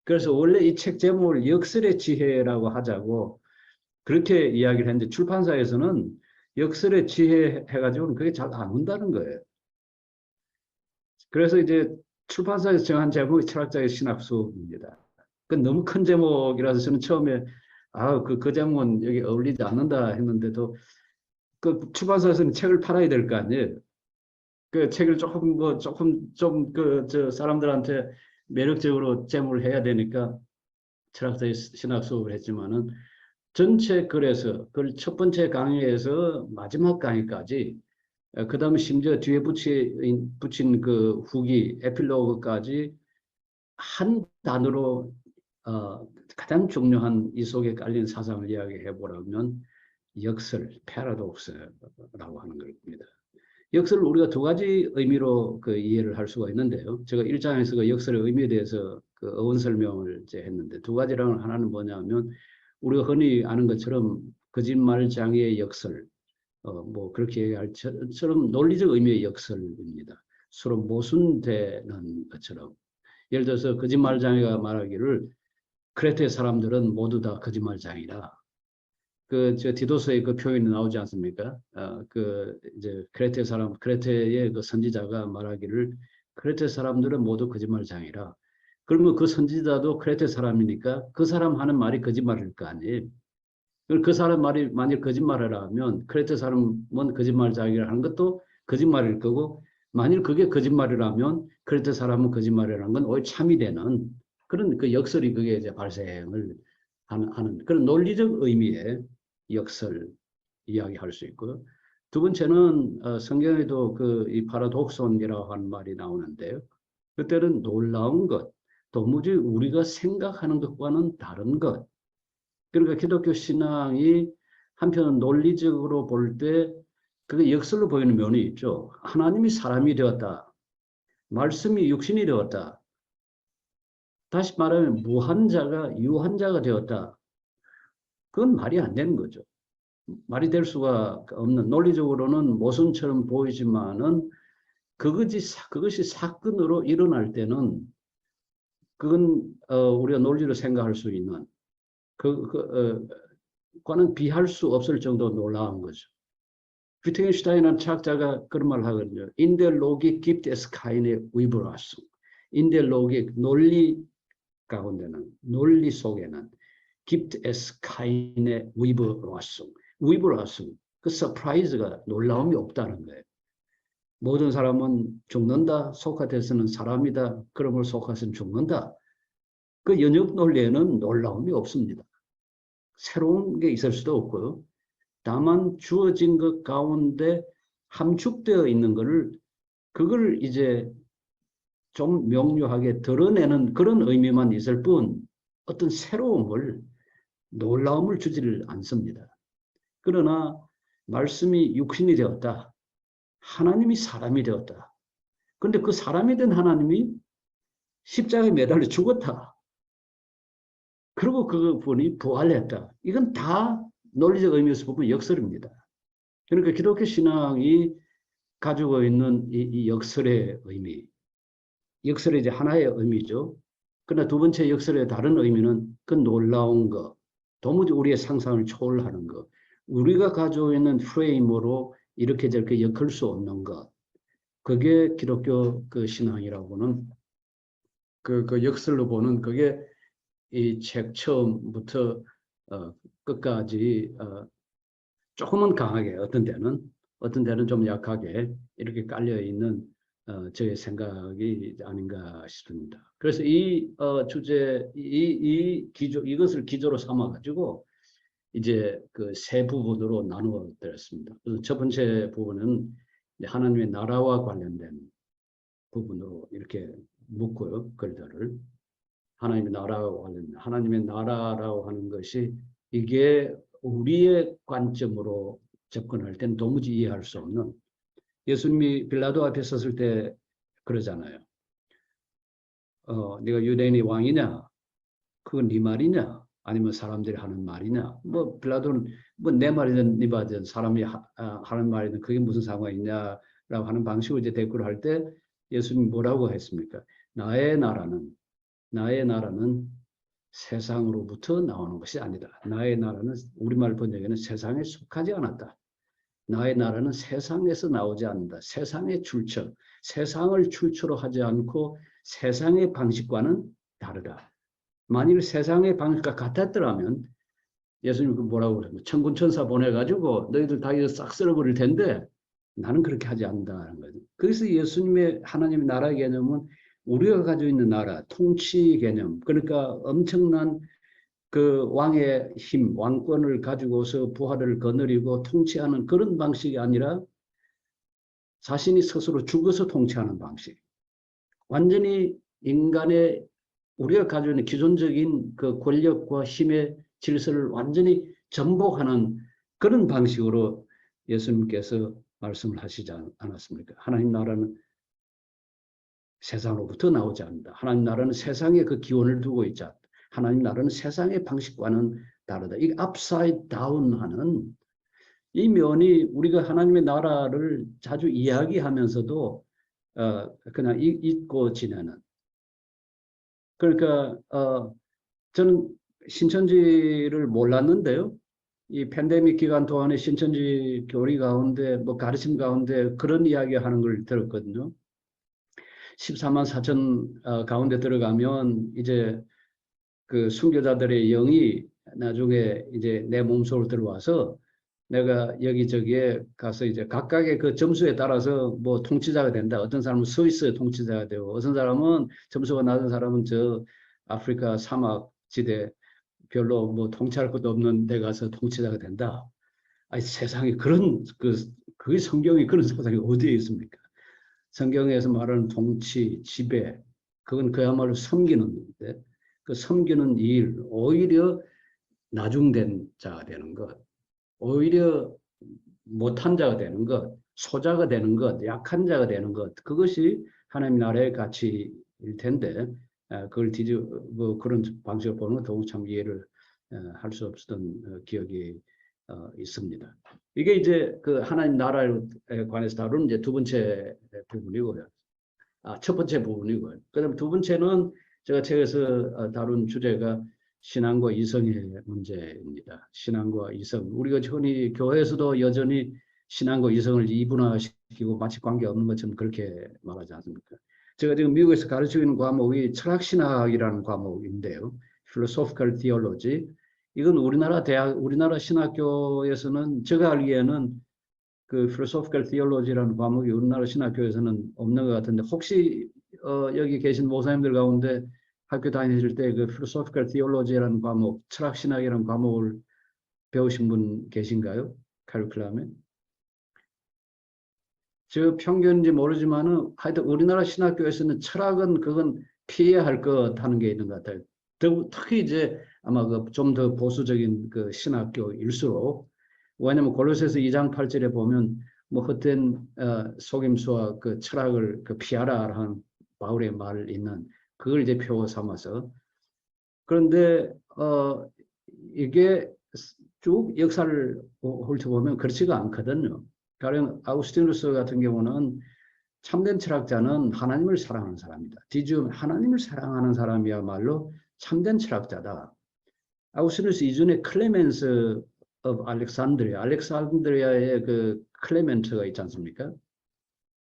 그래서 원래 이 책 제목을 역설의 지혜라고 하자고 그렇게 이야기를 했는데 출판사에서는 역설의 지혜 해가지고는 그게 잘 안 온다는 거예요. 그래서 이제 출판사에서 정한 제목이 철학자의 신학 수업입니다. 그 너무 큰 제목이라서 저는 처음에 그 제목은 여기 어울리지 않는다 했는데도 그 출판사에서는 책을 팔아야 될 거 아니에요. 그 책을 조금 좀 저 사람들한테 매력적으로 제목을 해야 되니까 철학자의 신학 수업을 했지만은 전체 글에서 그 첫 번째 강의에서 마지막 강의까지 그 다음에 심지어 뒤에 붙인 그 후기 에필로그까지 한 단어로 가장 중요한 이 속에 깔린 사상을 이야기해 보라면 역설, 패러독스라고 하는 겁니다. 역설을 우리가 두 가지 의미로 그 이해를 할 수가 있는데요. 제가 1장에서 그 역설의 의미에 대해서 그 어원 설명을 이제 했는데 두 가지랑 하나는 뭐냐면 우리가 흔히 아는 것처럼 거짓말장애의 역설, 뭐 그렇게 얘기할 처럼 논리적 의미의 역설입니다. 서로 모순되는 것처럼. 예를 들어서 거짓말장애가 말하기를 크레테 사람들은 모두 다 거짓말장애라. 저 디도서에 그 표현이 나오지 않습니까? 이제 크레테의 그 선지자가 말하기를 크레테 사람들은 모두 거짓말장애라. 그러면 그 선지자도 크레테 사람이니까 그 사람 하는 말이 거짓말일 거 아니에요. 그 사람 말이 만약 거짓말을 하면 크레테 사람은 거짓말장애를 하는 것도 거짓말일 거고 만일 그게 거짓말이라면 크레테 사람은 거짓말이라는 건 오히려 참이 되는 그런 그 역설이 그게 이제 발생을 하는 그런 논리적 의미의 역설 이야기할 수 있고요. 두 번째는 성경에도 이 파라독손이라고 하는 말이 나오는데요. 그때는 놀라운 것, 도무지 우리가 생각하는 것과는 다른 것. 그러니까 기독교 신앙이 한편은 논리적으로 볼 때 그게 역설로 보이는 면이 있죠. 하나님이 사람이 되었다. 말씀이 육신이 되었다. 다시 말하면 무한자가 유한자가 되었다. 그건 말이 안 되는 거죠. 말이 될 수가 없는 논리적으로는 모순처럼 보이지만은 그것이 사건으로 일어날 때는 그건 우리가 논리로 생각할 수 있는 과는 비할 수 없을 정도로 놀라운 거죠. 위트겐슈타인은 철학자가 그런 말을 하거든요. In der Logik gibt es keine Überraschung. In der Logik, 논리 가운데는, 논리 속에는 gibt es keine Überraschung. Überraschung, 그 서프라이즈가 놀라움이 없다는 거예요. 모든 사람은 죽는다. 소크라테스는 사람이다. 그러므로 소크라테스는 죽는다. 그 연역 논리에는 놀라움이 없습니다. 새로운 게 있을 수도 없고요. 다만 주어진 것 가운데 함축되어 있는 그걸 이제 좀 명료하게 드러내는 그런 의미만 있을 뿐 어떤 새로움을 놀라움을 주지를 않습니다. 그러나 말씀이 육신이 되었다. 하나님이 사람이 되었다. 그런데 그 사람이 된 하나님이 십자가에 매달려 죽었다. 그리고 그분이 부활했다. 이건 다 논리적 의미에서 보면 역설입니다. 그러니까 기독교 신앙이 가지고 있는 이 역설의 의미, 역설의 이제 하나의 의미죠. 그러나 두 번째 역설의 다른 의미는 그 놀라운 것, 도무지 우리의 상상을 초월하는 것, 우리가 가지고 있는 프레임으로 이렇게 저렇게 엮을 수 없는 것, 그게 기독교 그 신앙이라고는 그 역설로 보는 그게 이 책 처음부터 끝까지 조금은 강하게 어떤 데는 좀 약하게 이렇게 깔려 있는 저의 생각이 아닌가 싶습니다. 그래서 이 주제 이것을 기조로 삼아 가지고 이제 그 세 부분으로 나누어 드렸습니다. 첫 번째 부분은 하나님의 나라와 관련된 부분으로 이렇게 묶고요. 글들을 하나님의 나라와 관련된 하나님의 나라라고 하는 것이 이게 우리의 관점으로 접근할 때는 도무지 이해할 수 없는 예수님이 빌라도 앞에 섰을 때 그러잖아요. 네가 유대인의 왕이냐? 그건 네 말이냐? 아니면 사람들이 하는 말이냐? 뭐 빌라도는 뭐 내 말이든 네 말이든 사람이 하는 말이든 그게 무슨 상관이 있냐라고 하는 방식으로 이제 대꾸를 할 때 예수님이 뭐라고 했습니까? 나의 나라는 세상으로부터 나오는 것이 아니다. 나의 나라는 우리말 번역에는 세상에 속하지 않았다. 나의 나라는 세상에서 나오지 않는다. 세상의 출처, 세상을 출처로 하지 않고 세상의 방식과는 다르다. 만일 세상의 방식과 같았더라면 예수님 그 뭐라고 그래요? 천군 천사 보내가지고 너희들 다 이거 싹 쓸어버릴 텐데 나는 그렇게 하지 않는다는 거죠. 그래서 예수님의 하나님의 나라 개념은 우리가 가지고 있는 나라, 통치 개념, 그러니까 엄청난 그 왕의 힘, 왕권을 가지고서 부하를 거느리고 통치하는 그런 방식이 아니라 자신이 스스로 죽어서 통치하는 방식. 완전히 인간의 우리가 가지고 있는 기존적인 그 권력과 힘의 질서를 완전히 전복하는 그런 방식으로 예수님께서 말씀을 하시지 않았습니까? 하나님 나라는 세상으로부터 나오지 않는다. 하나님 나라는 세상에 그 기원을 두고 있지 않다. 하나님 나라는 세상의 방식과는 다르다. 이 upside down 하는 이 면이 우리가 하나님의 나라를 자주 이야기하면서도 그냥 잊고 지내는. 그러니까 저는 신천지를 몰랐는데요. 이 팬데믹 기간 동안에 신천지 교리 가운데 뭐 가르침 가운데 그런 이야기하는 걸 들었거든요. 14만 4천 가운데 들어가면 이제 그 순교자들의 영이 나중에 이제 내 몸속으로 들어와서 내가 여기저기에 가서 이제 각각의 그 점수에 따라서 뭐 통치자가 된다. 어떤 사람은 스위스 통치자가 되고, 어떤 사람은 점수가 낮은 사람은 저 아프리카 사막 지대 별로 뭐 통치할 것도 없는 데 가서 통치자가 된다. 아니 세상에 그런 그게 성경에 그런 세상이 어디에 있습니까? 성경에서 말하는 통치, 지배, 그건 그야말로 섬기는 건데, 그 섬기는 일, 오히려 나중된 자가 되는 것, 오히려 못한 자가 되는 것, 소자가 되는 것, 약한 자가 되는 것, 그것이 하나님 나라의 가치일 텐데, 그걸 뭐 그런 방식으로 보는 건 더욱 참 이해를 할 수 없었던 기억이 있습니다. 이게 이제 그 하나님 나라에 관해서 다루는 이제 두 번째 부분이고요. 첫 번째 부분이고요. 그다음 두 번째는 제가 책에서 다룬 주제가 신앙과 이성의 문제입니다. 신앙과 이성. 우리가 흔히 교회에서도 여전히 신앙과 이성을 이분화시키고 마치 관계없는 것처럼 그렇게 말하지 않습니까? 제가 지금 미국에서 가르치고 있는 과목이 철학신학이라는 과목인데요. Philosophical Theology. 이건 우리나라 신학교에서는 제가 알기에는 그 Philosophical Theology라는 과목이 우리나라 신학교에서는 없는 것 같은데 혹시 여기 계신 목사님들 가운데 학교 다니실 때 그 Philosophical Theology라는 과목, 철학신학이라는 과목을 배우신 분 계신가요? 카리큘럼에? 저 평균인지 모르지만은 하여튼 우리나라 신학교에서는 철학은 그건 피해야 할 것 하는 게 있는 것 같아요. 특히 이제 아마 그 좀 더 보수적인 그 신학교일수록, 왜냐하면 골로새서 2장 8절에 보면 뭐 헛된 속임수와 그 철학을 그 피하라 하는 바울의 말 있는 그걸 이제 표 삼아서. 그런데 이게 쭉 역사를 훑어보면 그렇지가 않거든요. 가령 아우구스티누스 같은 경우는 참된 철학자는 하나님을 사랑하는 사람이다. 디지움 하나님을 사랑하는 사람이야말로 참된 철학자다. 아우구스티누스 이전에 클레멘스 알렉산드리아의 그 클레멘트가 있지 않습니까?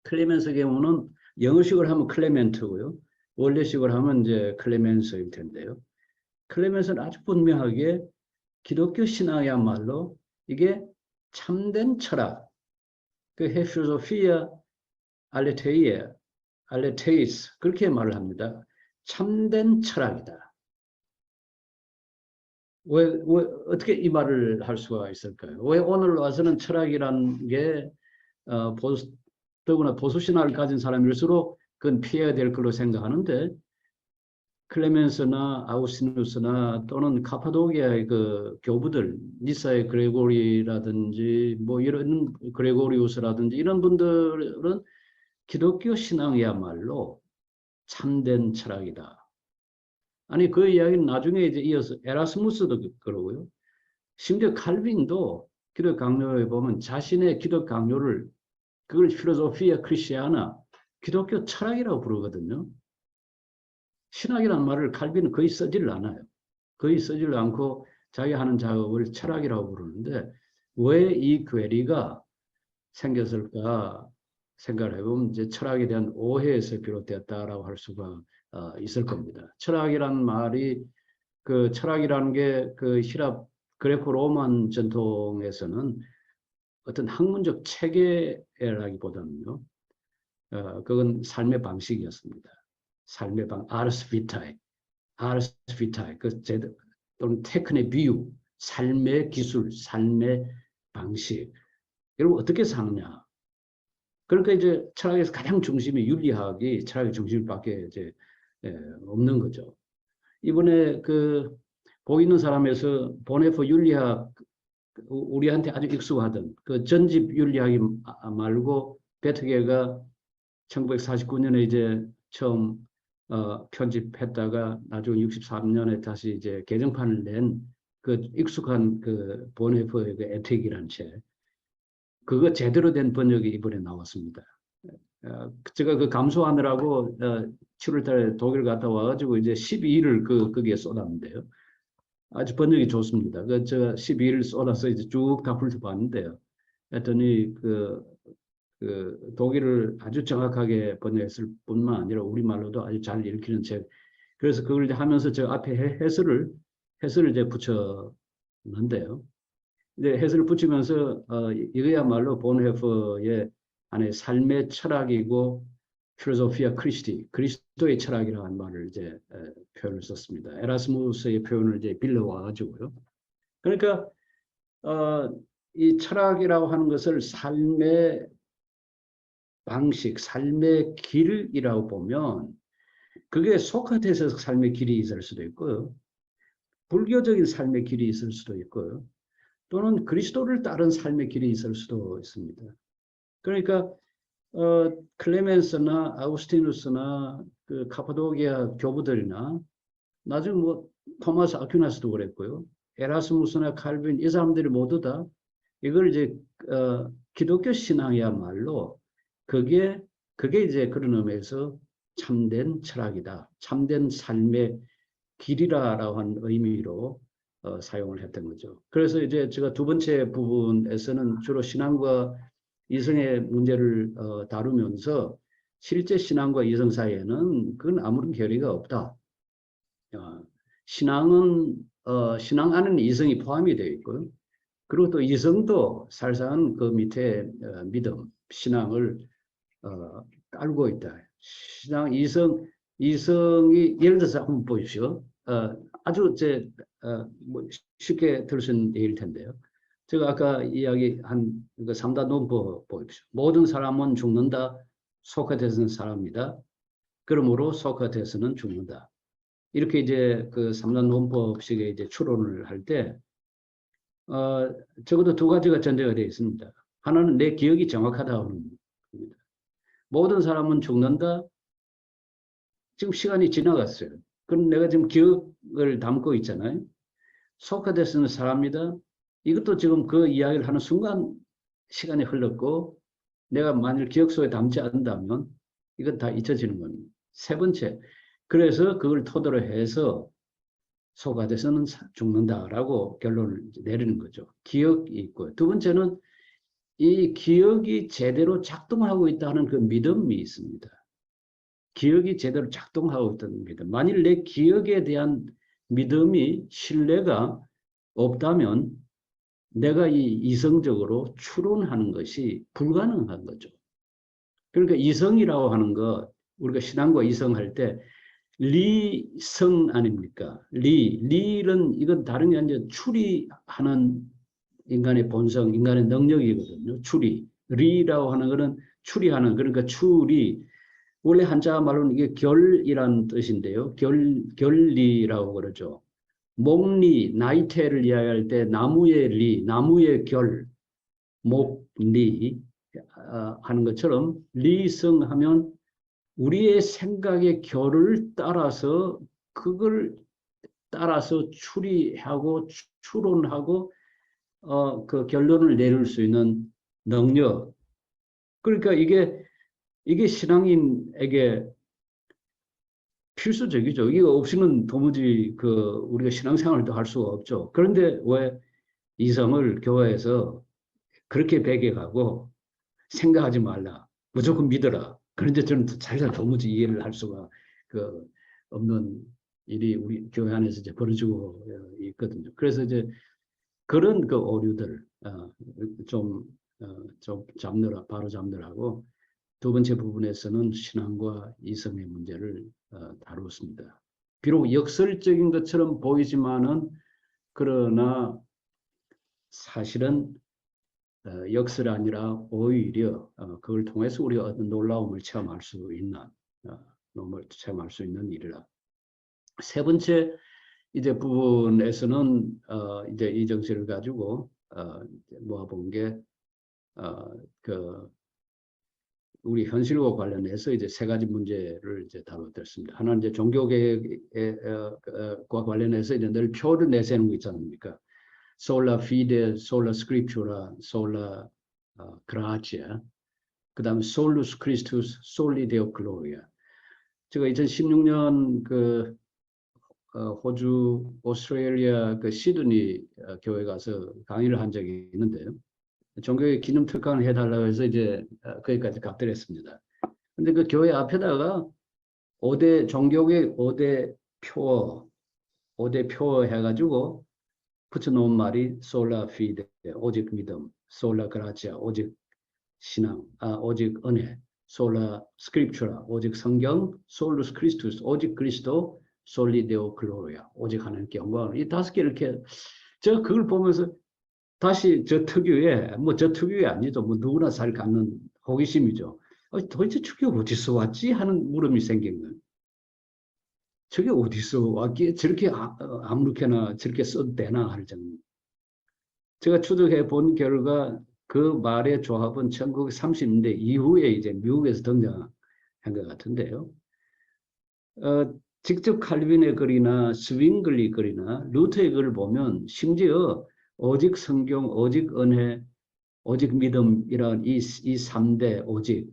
클레멘스 경우는 영어식으로 하면 클레멘트고요. 원래식으로 하면 이제 클레멘스일 텐데요. 클레멘스는 아주 분명하게 기독교 신앙이야말로 이게 참된 철학, 그 헤필소피아 알레테이스 그렇게 말을 합니다. 참된 철학이다. 왜 어떻게 이 말을 할 수가 있을까요? 왜 오늘 와서는 철학이라는 게 더구나 보수신학을 가진 사람일수록 그건 피해야 될 걸로 생각하는데, 클레멘스나 아우구스티누스나 또는 카파도기아의 그 교부들, 니사의 그레고리라든지 뭐 이런 그레고리우스라든지 이런 분들은 기독교 신앙이야말로 참된 철학이다. 아니 그 이야기는 나중에 이제 이어서 에라스무스도 그러고요. 심지어 칼빈도 기독 강요에 보면 자신의 기독 강요를 그걸 필로소피아 크리스티아나 기독교 철학이라고 부르거든요. 신학이라는 말을 칼빈은 거의 쓰지를 않아요. 거의 쓰지를 않고 자기 하는 작업을 철학이라고 부르는데 왜 이 괴리가 생겼을까 생각을 해보면 이제 철학에 대한 오해에서 비롯되었다라고 할 수가 있을 겁니다. 철학이라는 말이 그 철학이라는 게 그希腊 그레코 로만 전통에서는 어떤 학문적 체계라기보다는요, 그건 삶의 방식이었습니다. 삶의 아르스 비타이, 그 제도 또는 테크네 비유, 삶의 기술, 삶의 방식. 여러분 어떻게 사느냐? 그러니까 이제 철학에서 가장 중심이 윤리학이 철학의 중심밖에 이제 없는 거죠. 이번에 그 보이는 사람에서 보네포 윤리학 우리한테 아주 익숙하던 그 전집 윤리학이 말고 베트게가 1949년에 이제 처음 편집했다가 나중에 63년에 다시 이제 개정판을 낸 그 익숙한 그 보네포의 그 에틱이라는 책. 그거 제대로 된 번역이 이번에 나왔습니다. 제가 그 감수하느라고 7월달에 독일 갔다 와가지고 이제 12일을 거기에 쏟았는데요. 아주 번역이 좋습니다. 제가 12일을 쏟아서 이제 쭉 다 훑어봤는데요. 했더니 그 독일을 아주 정확하게 번역했을 뿐만 아니라 우리말로도 아주 잘 읽히는 책. 그래서 그걸 이제 하면서 저 앞에 해설을 이제 붙였는데요. 이제 해설을 붙이면서 이거야말로 본헤퍼의 안에 삶의 철학이고 필로소피아 크리스티, 그리스도의 철학이라는 말을 이제 표현을 썼습니다. 에라스무스의 표현을 이제 빌려와 가지고요. 그러니까 이 철학이라고 하는 것을 삶의 방식, 삶의 길이라고 보면 그게 소크라테스의 삶의 길이 있을 수도 있고요. 불교적인 삶의 길이 있을 수도 있고요. 또는 그리스도를 따른 삶의 길이 있을 수도 있습니다. 그러니까 클레멘스나 아우구스티누스나 그 카파도기아 교부들이나 나중에 뭐 토마스 아퀴나스도 그랬고요. 에라스무스나 칼빈 이 사람들이 모두 다 이걸 이제 기독교 신앙이야말로 그게 이제 그런 의미에서 참된 철학이다. 참된 삶의 길이라고 하는 의미로 사용을 했던 거죠. 그래서 이제 제가 두 번째 부분에서는 주로 신앙과 이성의 문제를 다루면서 실제 신앙과 이성 사이에는 그건 아무런 괴리가 없다. 신앙은 신앙 안에는 이성이 포함이 되어 있고요. 그리고 또 이성도 살상은 그 밑에 믿음, 신앙을 깔고 있다. 신앙, 이성이 예를 들어서 한번 보십시오. 아주 뭐 쉽게 들을 수 있는 얘기일 텐데요. 제가 아까 이야기한 그 3단 논법 보십시오. 모든 사람은 죽는다. 소크라테스는 살아납니다. 그러므로 소크라테스는 죽는다. 이렇게 이제 그 3단 논법식의 이제 추론을 할 때, 적어도 두 가지가 전제가 되어 있습니다. 하나는 내 기억이 정확하다는 겁니다. 모든 사람은 죽는다. 지금 시간이 지나갔어요. 그럼 내가 지금 기억을 담고 있잖아요. 소크라테스는 살아납니다. 이것도 지금 그 이야기를 하는 순간 시간이 흘렀고 내가 만일 기억 속에 담지 않는다면 이건 다 잊혀지는 겁니다. 세 번째, 그래서 그걸 토대로 해서 소크라테스는 죽는다라고 결론을 내리는 거죠. 기억이 있고. 두 번째는 이 기억이 제대로 작동하고 있다는 그 믿음이 있습니다. 기억이 제대로 작동하고 있다는 믿음. 만일 내 기억에 대한 믿음이 신뢰가 없다면 내가 이 이성적으로 추론하는 것이 불가능한 거죠. 그러니까 이성이라고 하는 것, 우리가 신앙과 이성할 때 리성 아닙니까? 리는 이건 다른 게 아니라 추리하는 인간의 본성, 인간의 능력이거든요. 추리. 리라고 하는 것은 추리하는, 그러니까 추리. 원래 한자 말로는 이게 결이라는 뜻인데요. 결리라고 그러죠. 목리, 나이테를 이야기할 때 나무의 리, 나무의 결, 목리. 하는 것처럼 리성하면 우리의 생각의 결을 따라서 그걸 따라서 추리하고 추론하고 그 결론을 내릴 수 있는 능력. 그러니까 이게 신앙인에게 필수적이죠. 이게 없이는 도무지 우리가 신앙생활도 할 수가 없죠. 그런데 왜 이성을 교회에서 그렇게 배격하고 생각하지 말라, 무조건 믿어라. 그런데 저는 자기가 도무지 이해를 할 수가 없는 일이 우리 교회 안에서 이제 벌어지고 있거든요. 그래서 이제 그런 오류들 좀 바로 잡느라고 두 번째 부분에서는 신앙과 이성의 문제를 다루었습니다. 비록 역설적인 것처럼 보이지만은 그러나 사실은 역설이 아니라 오히려 그걸 통해서 우리가 어떤 놀라움을 체험할 수 있는 일이라. 세 번째 이제 부분에서는 이제 이 정신을 가지고 모아본 게 우리 현실과 관련해서 이제 세 가지 문제를 이제 다루었습니다. 하나는 이제 종교개혁과 관련해서 이제 늘 표를 내세우는 거 있지 않습니까? Sola fide, sola scriptura, sola gratia. 그다음 solus Christus, soli Deo gloria. 제가 2016년 호주 오스트레일리아 시드니 교회 가서 강의를 한 적이 있는데요. 종교의 기념 특강을 해달라고 해서 이제 거기까지 갑들했습니다. 근데 그 교회 앞에다가 종교의 5대 표어 해가지고 붙여놓은 말이 솔라 피데, 오직 믿음, 솔라 그라치아, 오직 신앙, 오직 은혜, 솔라 스크립처라, 오직 성경, 솔루스 크리스투스, 오직 그리스도, 솔리 데오 글로리아, 오직 하나님께 영광을. 이 5개 이렇게 제가 그걸 보면서 다시 저 특유의 아니죠. 뭐 누구나 잘 갖는 호기심이죠. 도대체 저게 어디서 왔지? 하는 물음이 생긴 거예요. 저게 어디서 왔기에 저렇게 아무렇게나 저렇게 써도 되나 할 정도. 제가 추적해 본 결과 그 말의 조합은 1930년대 이후에 이제 미국에서 등장한 것 같은데요. 직접 칼빈의 글이나 스윙글리 글이나 루터의 글을 보면 심지어 오직 성경, 오직 은혜, 오직 믿음이란 이 3대 오직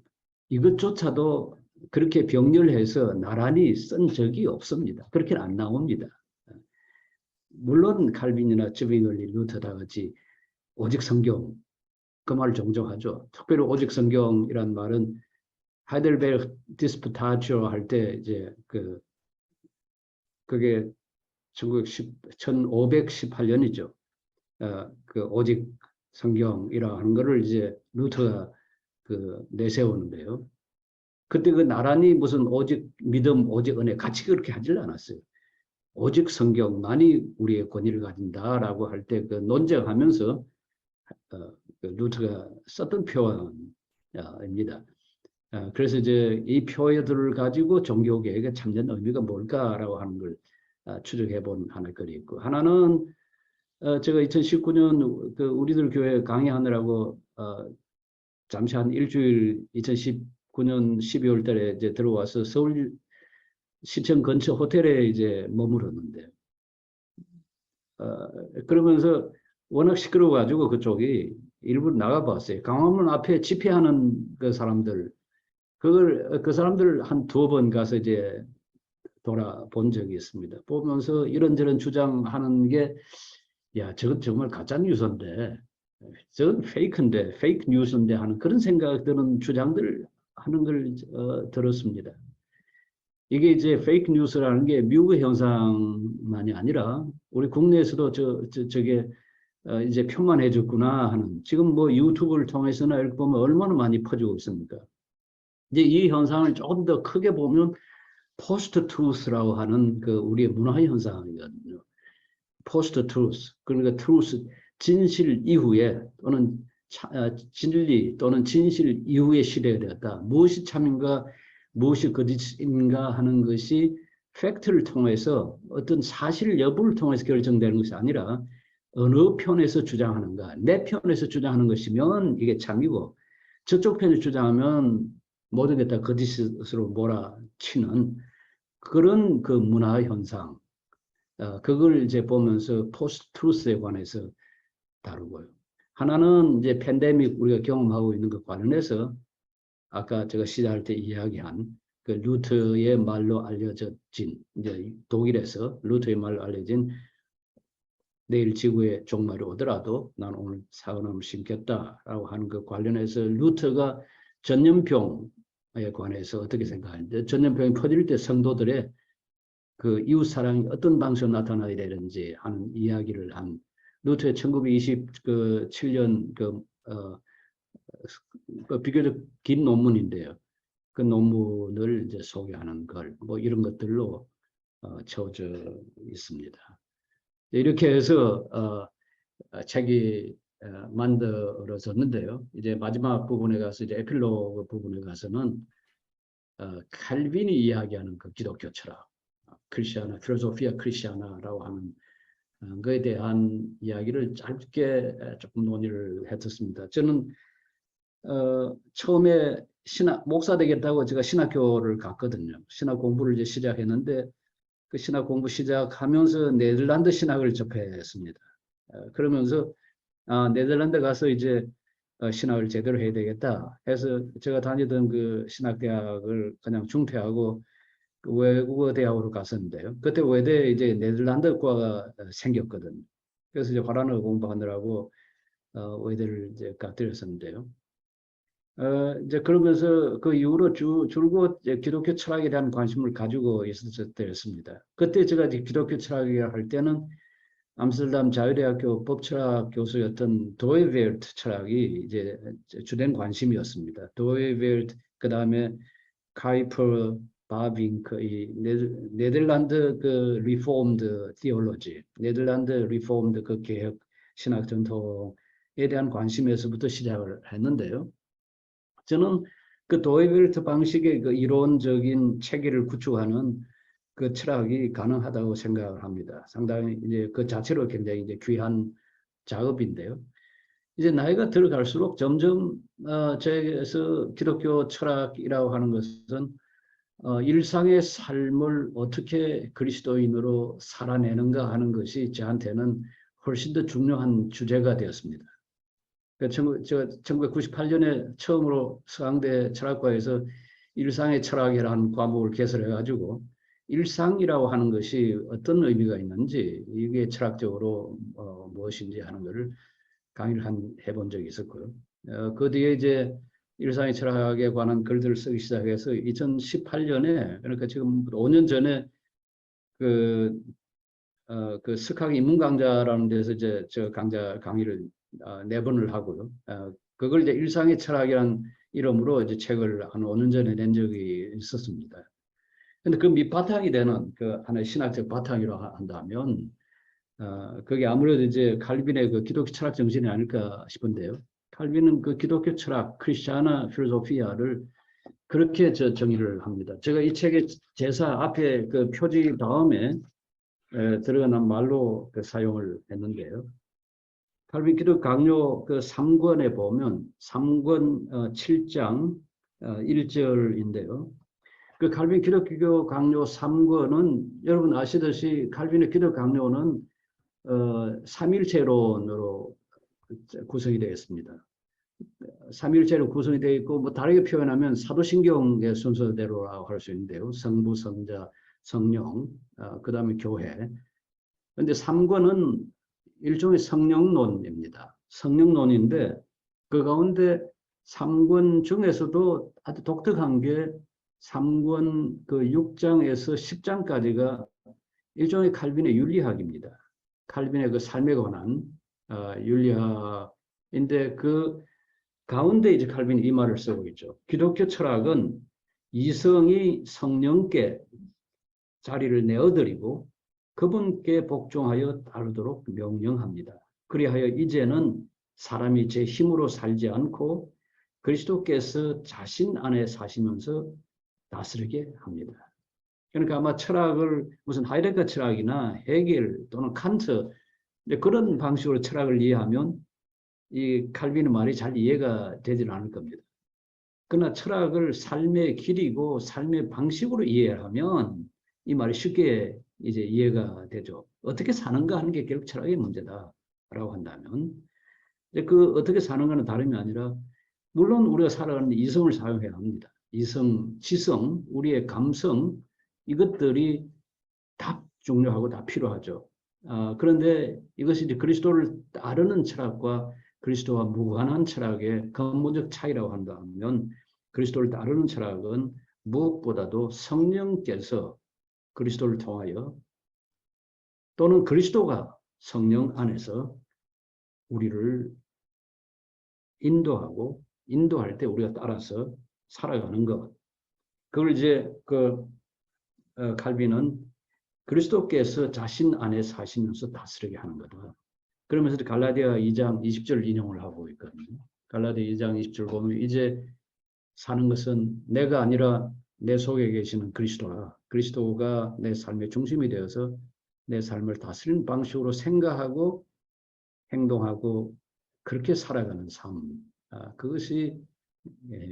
이것조차도 그렇게 병렬해서 나란히 쓴 적이 없습니다. 그렇게는 안 나옵니다. 물론 칼빈이나 스윙글리, 루터 다 같이 오직 성경 그 말을 종종 하죠. 특별히 오직 성경이란 말은 하이델베르 디스푸타치오 할 때 이제 그게 1518년이죠. 오직 성경이라 하는 거를 이제 루터가 내세우는데요. 그때 나란히 무슨 오직 믿음, 오직 은혜 같이 그렇게 하질 않았어요. 오직 성경만이 우리의 권위를 가진다라고 할 때 논쟁하면서 루터가 썼던 표현입니다. 그래서 이제 이 표현들을 가지고 종교개혁의 참된 의미가 뭘까라고 하는 걸 추적해 본 하나의 글이 있고, 하나는 제가 2019년 우리들 교회 강의하느라고 잠시 한 일주일 2019년 12월 달에 이제 들어와서 서울 시청 근처 호텔에 이제 머물었는데 그러면서 워낙 시끄러워가지고 그쪽이 일부러 나가봤어요. 강화문 앞에 집회하는 그 사람들 그 사람들 한 2번 가서 이제 돌아본 적이 있습니다. 보면서 이런저런 주장하는 게, 야, 저건 정말 가짜 뉴스인데, 저건 페이크인데, 페이크 뉴스인데 하는 그런 생각 드는 주장들 하는 걸 들었습니다. 이게 이제 페이크 뉴스라는 게 미국의 현상만이 아니라 우리 국내에서도 저게 이제 표만해졌구나 하는, 지금 뭐 유튜브를 통해서나 이렇게 보면 얼마나 많이 퍼지고 있습니까? 이제 이 현상을 조금 더 크게 보면 포스트 트루스라고 하는 우리의 문화 현상이거든요. 포스트 트루스, 그러니까 트루스, 진실 이후에 또는 진리 또는 진실 이후의 시대가 되었다. 무엇이 참인가 무엇이 거짓인가 하는 것이 팩트를 통해서 어떤 사실 여부를 통해서 결정되는 것이 아니라 어느 편에서 주장하는가, 내 편에서 주장하는 것이면 이게 참이고 저쪽 편을 주장하면 모든 게 다 거짓으로 몰아치는 그런 그 문화 현상, 그걸 이제 보면서 포스트 트루스에 관해서 다루고요. 하나는 이제 팬데믹 우리가 경험하고 있는 것 관련해서 아까 제가 시작할 때 이야기한 그 루터의 말로 알려진 이제 독일에서 루터의 말로 알려진 내일 지구의 종말이 오더라도 난 오늘 사과나무 심겠다라고 하는 그 관련해서 루터가 전염병에 관해서 어떻게 생각하는데 전염병이 퍼질 때 성도들의 그 이웃 사랑이 어떤 방식으로 나타나야 되는지 하는 이야기를 한 루터의 1927년 그 비교적 긴 논문인데요. 그 논문을 이제 소개하는 걸 뭐 이런 것들로 채워져 있습니다. 이렇게 해서 책이 만들어졌는데요. 이제 마지막 부분에 가서 이제 에필로그 부분에 가서는 칼빈이 이야기하는 그 기독교 철학, 크리스티아나, 필로소피아 크리스티아나라고 하는 그에 대한 이야기를 짧게 조금 논의를 했었습니다. 저는 처음에 목사 되겠다고 제가 신학교를 갔거든요. 신학 공부를 이제 시작했는데 그 신학 공부 시작하면서 네덜란드 신학을 접했습니다. 그러면서 네덜란드 가서 이제 신학을 제대로 해야 되겠다 해서 제가 다니던 그 신학대학을 그냥 중퇴하고 그 외국어 대학으로 갔었는데요. 그때 외대에 이제 네덜란드과가 생겼거든요. 그래서 이제 화란어 공부하느라고 외대를 이제 가드렸었는데요. 이제 그러면서 그 이후로 줄곧 기독교 철학에 대한 관심을 가지고 있었을 때였습니다. 그때 제가 이제 기독교 철학이라 할 때는 암스테르담 자유대학교 법철학 교수였던 도에베르트 철학이 이제 주된 관심이었습니다. 도에베르트, 그 다음에 카이퍼, 바빙크, 이 네덜란드 그 리포엄드 티올로지, 네덜란드 리포엄드 그 개혁 신학 전통에 대한 관심에서부터 시작을 했는데요. 저는 그 도에베르트 방식의 그 이론적인 체계를 구축하는 그 철학이 가능하다고 생각을 합니다. 상당히 이제 그 자체로 굉장히 이제 귀한 작업인데요. 이제 나이가 들어갈수록 점점 저에게서 기독교 철학이라고 하는 것은 일상의 삶을 어떻게 그리스도인으로 살아내는가 하는 것이 저한테는 훨씬 더 중요한 주제가 되었습니다. 제가 1998년에 처음으로 서강대 철학과에서 일상의 철학이라는 과목을 개설해가지고 일상이라고 하는 것이 어떤 의미가 있는지 이게 철학적으로 무엇인지 하는 것을 강의를 해본 적이 있었고요. 그 뒤에 이제 일상의 철학에 관한 글들을 쓰기 시작해서 2018년에 그러니까 지금 5년 전에 그 스카기 입문 강좌라는 데서 이제 저 강의를 4번을 하고요. 그걸 이제 일상의 철학이라는 이름으로 이제 책을 한 5년 전에 낸 적이 있었습니다. 근데 그 밑바탕이 되는 그 하나의 신학적 바탕이라고 한다면 그게 아무래도 이제 칼빈의 그 기독교 철학 정신이 아닐까 싶은데요. 칼빈은 그 기독교 철학, 크리스티아나 필로소피아를 그렇게 정의를 합니다. 제가 이 책의 제사 앞에 그 표지 다음에 들어가는 말로 그 사용을 했는데요. 칼빈 기독 강요 그 3권에 보면 3권 7장 1절인데요. 그 칼빈 기독교 강요 3권은 여러분 아시듯이 칼빈의 기독 강요는 삼일체론으로 구성이 되어 있습니다. 삼일체로 구성이 되어 있고 뭐 다르게 표현하면 사도신경의 순서대로라고 할 수 있는데요. 성부, 성자, 성령, 그 다음에 교회. 그런데 3권은 일종의 성령론입니다. 성령론인데 그 가운데 3권 중에서도 아주 독특한 게 3권 그 6장에서 10장까지가 일종의 칼빈의 윤리학입니다. 칼빈의 그 삶에 관한 윤리학인데 그 가운데 이제 칼빈이 이 말을 쓰고 있죠. 기독교 철학은 이성이 성령께 자리를 내어드리고 그분께 복종하여 따르도록 명령합니다. 그리하여 이제는 사람이 제 힘으로 살지 않고 그리스도께서 자신 안에 사시면서 다스리게 합니다. 그러니까 아마 철학을 무슨 하이데거 철학이나 헤겔 또는 칸트 그런 방식으로 철학을 이해하면 이 칼빈의 말이 잘 이해가 되지는 않을 겁니다. 그러나 철학을 삶의 길이고 삶의 방식으로 이해하면 이 말이 쉽게 이제 이해가 되죠. 어떻게 사는가 하는 게 결국 철학의 문제다라고 한다면 이제 그 어떻게 사는가는 다름이 아니라 물론 우리가 살아가는 이성을 사용해야 합니다. 이성, 지성, 우리의 감성 이것들이 다 중요하고 다 필요하죠. 그런데 이것이 이제 그리스도를 따르는 철학과 그리스도와 무관한 철학의 근본적 차이라고 한다면 그리스도를 따르는 철학은 무엇보다도 성령께서 그리스도를 통하여 또는 그리스도가 성령 안에서 우리를 인도하고 인도할 때 우리가 따라서 살아가는 것. 그걸 이제 칼빈은 그리스도께서 자신 안에 사시면서 다스리게 하는 거다. 그러면서 갈라디아 2장 20절 인용을 하고 있거든요. 갈라디아 2장 20절 보면 이제 사는 것은 내가 아니라 내 속에 계시는 그리스도라. 그리스도가 내 삶의 중심이 되어서 내 삶을 다스리는 방식으로 생각하고 행동하고 그렇게 살아가는 삶. 그것이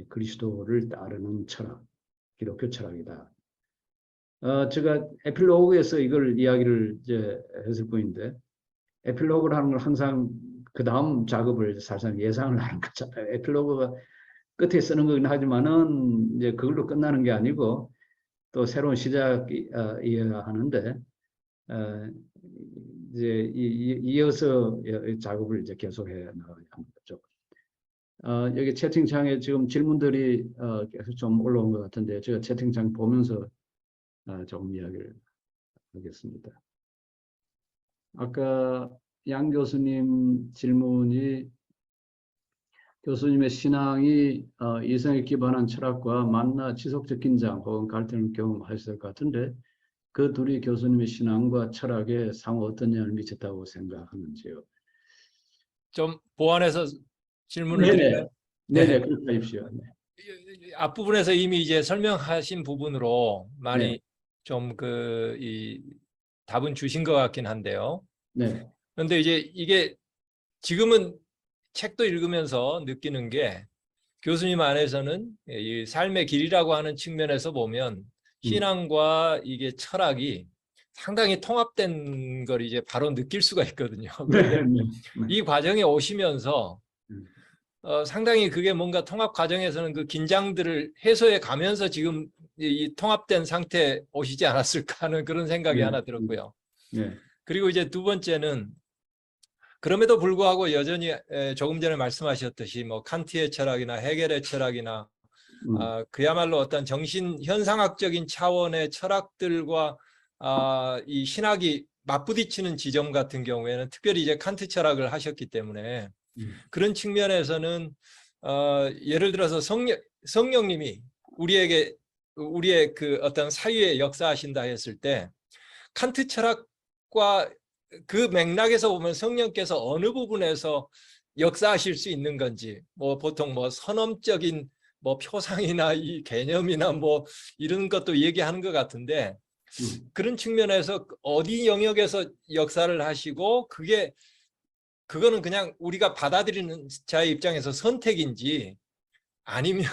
그리스도를 따르는 철학, 기독교 철학이다. 제가 에필로그에서 이걸 이야기를 이제 했을 뿐인데 에필로그를 하는 걸 항상 그 다음 작업을 사실상 예상을 하는 거잖아요. 에필로그가 끝에 쓰는 거긴 하지만은 이제 그걸로 끝나는 게 아니고 또 새로운 시작이어야 하는데 이제 이어서 작업을 이제 계속해 나가야 하는 거죠. 여기 채팅창에 지금 질문들이 계속 좀 올라온 것 같은데 제가 채팅창 보면서 조금 이야기를 하겠습니다. 아까 양 교수님 질문이 교수님의 신앙이 이성에 기반한 철학과 만나 지속적 긴장 혹은 갈등을 경험하셨을 것 같은데 그 둘이 교수님의 신앙과 철학에 상호 어떤 영향을 미쳤다고 생각하는지요? 좀 보완해서 질문을 네네. 드릴까요? 네네, 그렇게 하십시오. 네. 앞부분에서 이미 이제 설명하신 부분으로 많이 네. 좀 이 답은 주신 것 같긴 한데요. 네. 그런데 이제 이게 지금은 책도 읽으면서 느끼는 게 교수님 안에서는 이 삶의 길이라고 하는 측면에서 보면 신앙과 이게 철학이 상당히 통합된 걸 이제 바로 느낄 수가 있거든요. 그런데 네. 이 과정에 오시면서 상당히 그게 뭔가 통합 과정에서는 그 긴장들을 해소해 가면서 지금 이 통합된 상태에 오시지 않았을까 하는 그런 생각이 네. 하나 들었고요. 네. 그리고 이제 두 번째는 그럼에도 불구하고 여전히 조금 전에 말씀하셨듯이 뭐 칸트의 철학이나 헤겔의 철학이나 그야말로 어떤 정신 현상학적인 차원의 철학들과 이 신학이 맞부딪히는 지점 같은 경우에는 특별히 이제 칸트 철학을 하셨기 때문에 그런 측면에서는 예를 들어서 성령님이 우리의 그 어떤 사유에 역사하신다 했을 때 칸트 철학과 그 맥락에서 보면 성령께서 어느 부분에서 역사하실 수 있는 건지 뭐 보통 뭐 선언적인 뭐 표상이나 이 개념이나 뭐 이런 것도 얘기하는 것 같은데 그런 측면에서 어디 영역에서 역사를 하시고 그거는 그냥 우리가 받아들이는 자의 입장에서 선택인지 아니면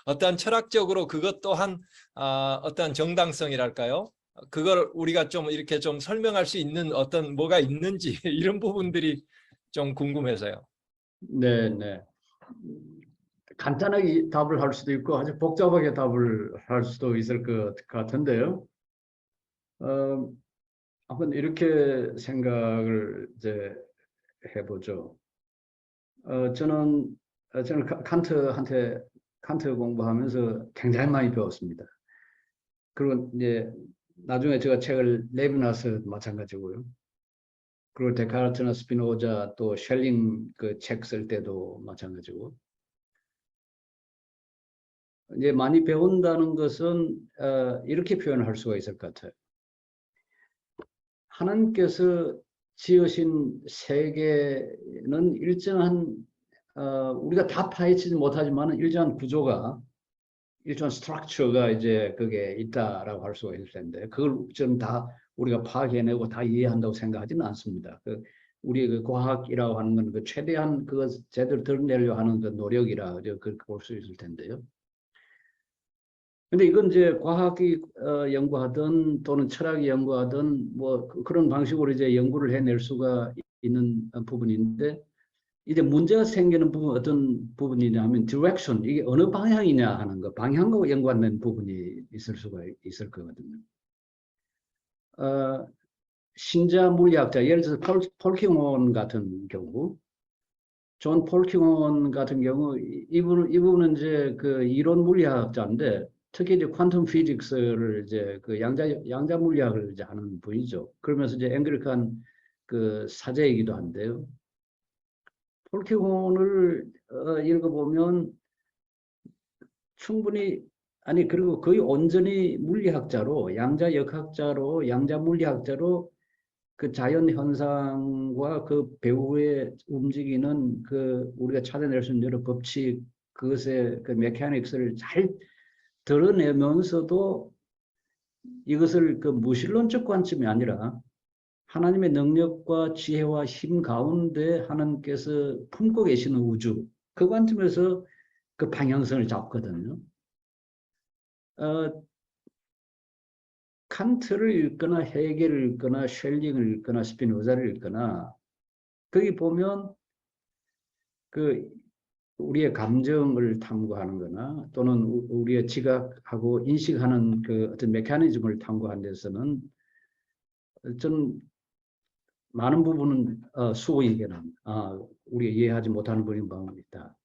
어떠한 철학적으로 그것 또한 어떠한 정당성이랄까요? 그걸 우리가 좀 이렇게 좀 설명할 수 있는 어떤 뭐가 있는지 이런 부분들이 좀 궁금해서요. 네, 네. 간단하게 답을 할 수도 있고 아주 복잡하게 답을 할 수도 있을 것 같은데요. 한번 이렇게 생각을 이제 해보죠. 저는 칸트 공부하면서 굉장히 많이 배웠습니다. 그리고 이제 나중에 제가 책을 내고 나서 마찬가지고요. 그리고 데카르트나 스피노자 또 셸링 그 책 쓸 때도 마찬가지고. 이제 많이 배운다는 것은 이렇게 표현할 수가 있을 것 같아요. 하나님께서 지으신 세계는 일정한 우리가 다 파헤치지 못하지만 일정한 구조가 일정한 스트럭처가 이제 그게 있다라고 할 수가 있을 텐데 그걸 좀 다 우리가 파악해내고 다 이해한다고 생각하지는 않습니다. 우리 그 과학이라고 하는 건 그 최대한 그것 제대로 드러내려 하는 그 노력이라 그렇게 볼 수 있을 텐데요. 근데 이건 이제 과학이 연구하든 또는 철학이 연구하든 뭐 그런 방식으로 이제 연구를 해낼 수가 있는 부분인데 이제 문제가 생기는 부분 어떤 부분이냐면 direction 이게 어느 방향이냐 하는 거 방향과 연관된 부분이 있을 수가 있을 거거든요. 신자 물리학자 예를 들어서 폴킹원 같은 경우 존 폴킹원 같은 경우 이분은 이제 그 이론 물리학자인데 특히 이제 퀀텀 피직스를 이제 그 양자 물리학을 이제 하는 분이죠. 그러면서 이제 앵글리칸 그 사제이기도 한데요. 폴킹원을 읽어보면 충분히 아니 그리고 거의 온전히 물리학자로 양자 역학자로 양자 물리학자로 그 자연 현상과 그 배후에 움직이는 그 우리가 찾아낼 수 있는 여러 법칙 그것의 그 메카닉스를 잘 드러내면서도 이것을 그 무신론적 관점이 아니라 하나님의 능력과 지혜와 힘 가운데 하나님께서 품고 계시는 우주 그 관점에서 그 방향성을 잡거든요. 칸트를 읽거나 헤겔을 읽거나 쉘링을 읽거나 스피노자를 읽거나 거기 보면 그 우리의 감정을 탐구하는 거나 또는 우리의 지각하고 인식하는 그 어떤 메커니즘을 탐구하는 데서는 좀 많은 부분은 수호에게는 우리가 이해하지 못하는 부분이 있다.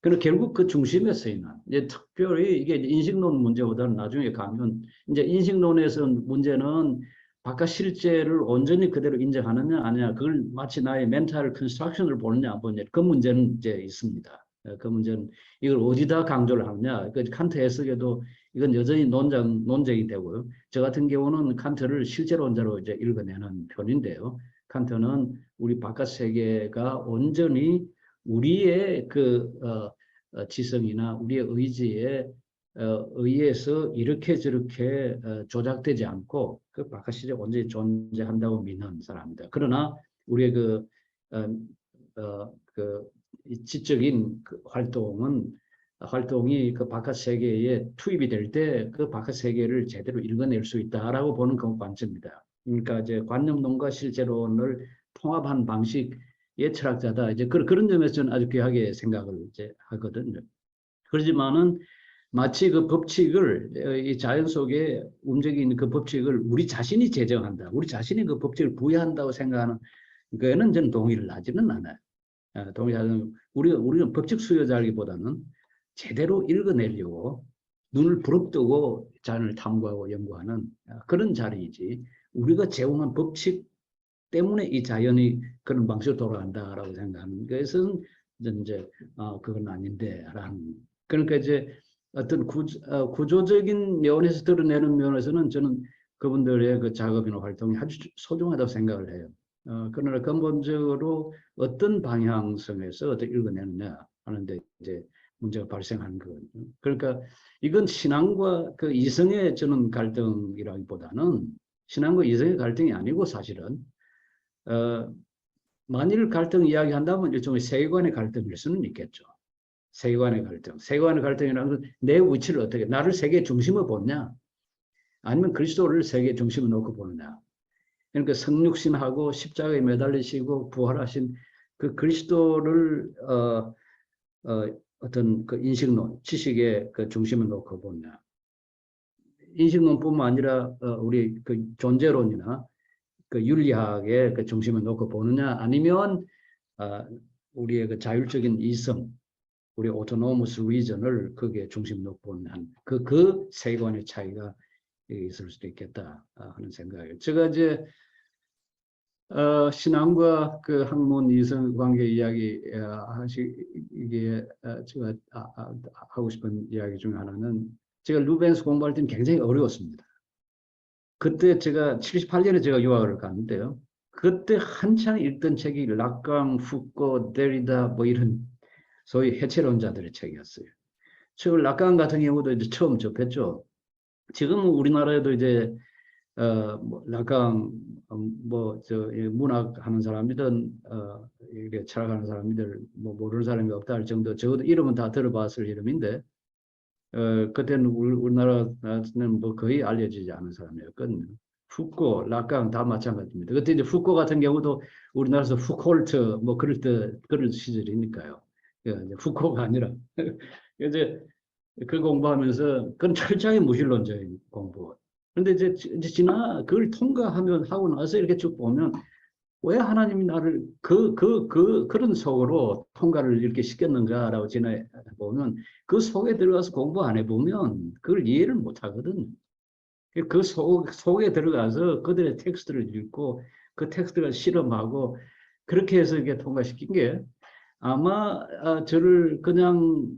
그리고 결국 그 중심에 서 있는 이제 특별히 이게 인식론 문제보다는 나중에 가면 이제 인식론에서는 문제는 바깥 실제를 온전히 그대로 인정하느냐 아니냐 그걸 마치 나의 멘탈 컨스트럭션을 보느냐 안 보느냐 그 문제는 이제 있습니다. 그 문제는 이걸 어디다 강조를 하느냐 그 칸트 해석에도 이건 여전히 논쟁이 되고요. 저 같은 경우는 칸트를 실제론자로 이제 읽어내는 편인데요. 칸트는 우리 바깥 세계가 온전히 우리의 그 지성이나 우리의 의지에 의해서 이렇게 저렇게 조작되지 않고 그 바깥 세계 온전히 존재한다고 믿는 사람입니다. 그러나 우리의 그 지적인 그 활동이 그 바깥 세계에 투입이 될 때 그 바깥 세계를 제대로 읽어낼 수 있다라고 보는 그 관점입니다. 그러니까 이제 관념론과 실제론을 통합한 방식의 철학자다. 이제 그런 점에서 저는 아주 귀하게 생각을 이제 하거든요. 그렇지만은 마치 그 법칙을 이 자연 속에 움직이는 그 법칙을 우리 자신이 제정한다. 우리 자신이 그 법칙을 부여한다고 생각하는 그거는 저는 동의를 하지는 않아요. 동의하는 우리는 법칙 수요자이기보다는 제대로 읽어내려고 눈을 부릅뜨고 자연을 탐구하고 연구하는 그런 자리이지 우리가 제공한 법칙 때문에 이 자연이 그런 방식으로 돌아간다라고 생각하는 것은 이제 그건 아닌데라는 그러니까 이제 어떤 구조적인 면에서 드러내는 면에서는 저는 그분들의 그 작업이나 활동이 아주 소중하다고 생각을 해요. 그러나 근본적으로 어떤 방향성에서 어떻게 읽어내느냐 하는데 이제 문제가 발생하는 거거든요. 그러니까 이건 신앙과 그 이성의 저는 갈등이라기보다는 신앙과 이성의 갈등이 아니고 사실은 만일 갈등 이야기한다면 일종의 세계관의 갈등일 수는 있겠죠. 세계관의 갈등. 세계관의 갈등이라는 건 내 위치를 어떻게 나를 세계 중심으로 보느냐 아니면 그리스도를 세계 중심으로 놓고 보느냐. 그러니까 성육신하고 십자가에 매달리시고 부활하신 그 그리스도를 어떤 그 인식론, 지식의 그 중심을 놓고 보냐. 인식론뿐만 아니라 우리 그 존재론이나 그 윤리학의 그 중심을 놓고 보느냐, 아니면 우리의 그 자율적인 이성, 우리 autonomous reason을 거기에 중심 놓고 보느냐, 그 세계관의 차이가 있을 수도 있겠다 하는 생각이에요. 제가 이제 신앙과 그 학문 이성 관계 이야기 이게 제가 하고 싶은 이야기 중에 하나는 제가 루벤스 공부할 때는 굉장히 어려웠습니다. 그때 제가 78년에 제가 유학을 갔는데요. 그때 한창 읽던 책이 락강, 푸코, 데리다 뭐 이런 소위 해체론자들의 책이었어요. 저 락강 같은 경우도 이제 처음 접했죠. 지금은 우리나라에도 이제 뭐 락강 문학 하는 사람이든 이렇게 철학하는 사람이든 뭐 모르는 사람이 없다 할 정도 적어도 이름은 다 들어봤을 이름인데 그때는 우리나라는 뭐 거의 알려지지 않은 사람이었거든요. 후코, 라깡 다 마찬가지입니다. 그때 이제 후코 같은 경우도 우리나라에서 후콜트 뭐 그럴 시절이니까요. 이제 후코가 아니라 이제 그 공부하면서 그건 철저히 무신론적인 공부. 그런데 이제 그걸 통과하면 하고 나서 이렇게 쭉 보면 왜 하나님이 나를 그런 속으로 통과를 이렇게 시켰는가라고 지나 보면 그 속에 들어가서 공부 안 해보면 그걸 이해를 못 하거든. 그 속에 들어가서 그들의 텍스트를 읽고 그 텍스트를 실험하고 그렇게 해서 이게 통과시킨 게 아마 저를 그냥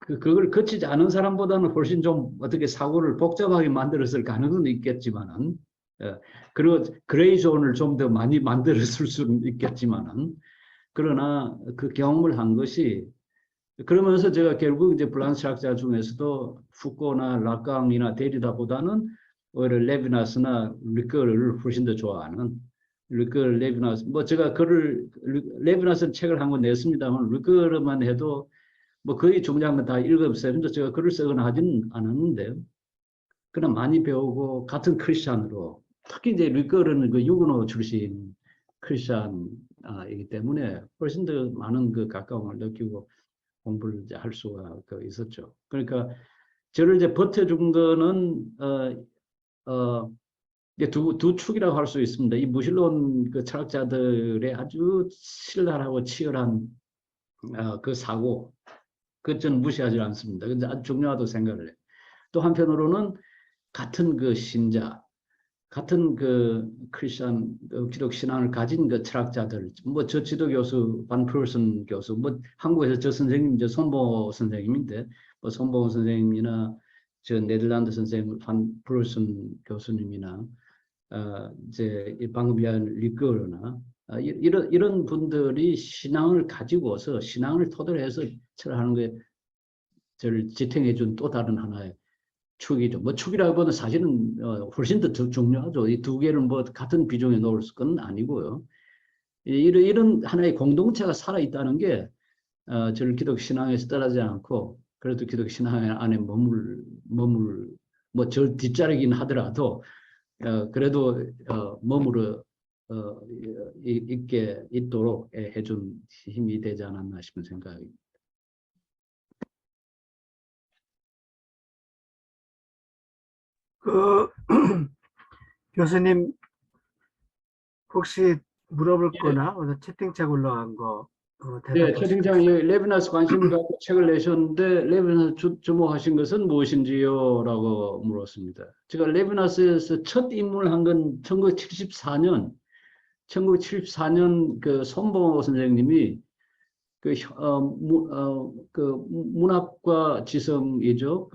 그걸 거치지 않은 사람보다는 훨씬 좀 어떻게 사고를 복잡하게 만들었을 가능성은 있겠지만은 그리고 그레이 존을 좀 더 많이 만들었을 수는 있겠지만은 그러나 그 경험을 한 것이 그러면서 제가 결국 이제 프랑스 학자 중에서도 후코나 라깡이나 데리다보다는 오히려 레비나스나 르거를 훨씬 더 좋아하는 르거 레비나스 뭐 제가 레비나스 책을 한 권 냈습니다만 르거만 해도 뭐 거의 중요한 건 다 읽었어요. 근데 제가 글을 쓰거나 하지는 않았는데요. 그러나 많이 배우고 같은 크리스찬으로 특히 이제 르거는 그 유그노 출신 크리스찬이기 때문에 훨씬 더 많은 그 가까움을 느끼고 공부를 이제 할 수가 있었죠. 그러니까 저를 이제 버텨준 거는 이제 두 축이라고 할 수 있습니다. 이 무신론 그 철학자들의 아주 신랄하고 치열한 그 사고, 그것 저는 무시하지 않습니다. 근데 아주 중요하다고 생각을 해요. 또 한편으로는 같은 그 신자, 같은 그 크리스천 기독 신앙을 가진 그 철학자들, 뭐 저 지도 교수 반 프롤슨 교수, 뭐 한국에서 저 선생님 저 손보 선생님인데, 뭐 손보 선생님이나 저 네덜란드 선생님 반 프롤슨 교수님이나 이제 방금 이야기한 리거나 이런 분들이 신앙을 가지고서 신앙을 토대로 해서 철학하는 게 저를 지탱해 준 또 다른 하나의 축이죠. 뭐 축이라고는 사실은 훨씬 더 중요하죠. 이 두 개를 뭐 같은 비중에 놓을 건 아니고요. 이런 하나의 공동체가 살아 있다는 게 저를 기독 신앙에서 떠나지 않고 그래도 기독 신앙 안에 머물 뭐 저 뒷자리긴 하더라도 그래도 머무르 있게 있도록 해준 힘이 되지 않았나 싶은 생각입니다. 교수님 혹시 물어볼 거나 오늘 채팅창 올라간 거 네, 대답하시겠어요? 채팅창에 레비나스 관심을 갖고 책을 내셨는데 레비나스 주목하신 것은 무엇인지요? 라고 물었습니다. 제가 레비나스에서 첫 입문한 건 1974년 그 손보 선생님이 그 문학과 지성이죠.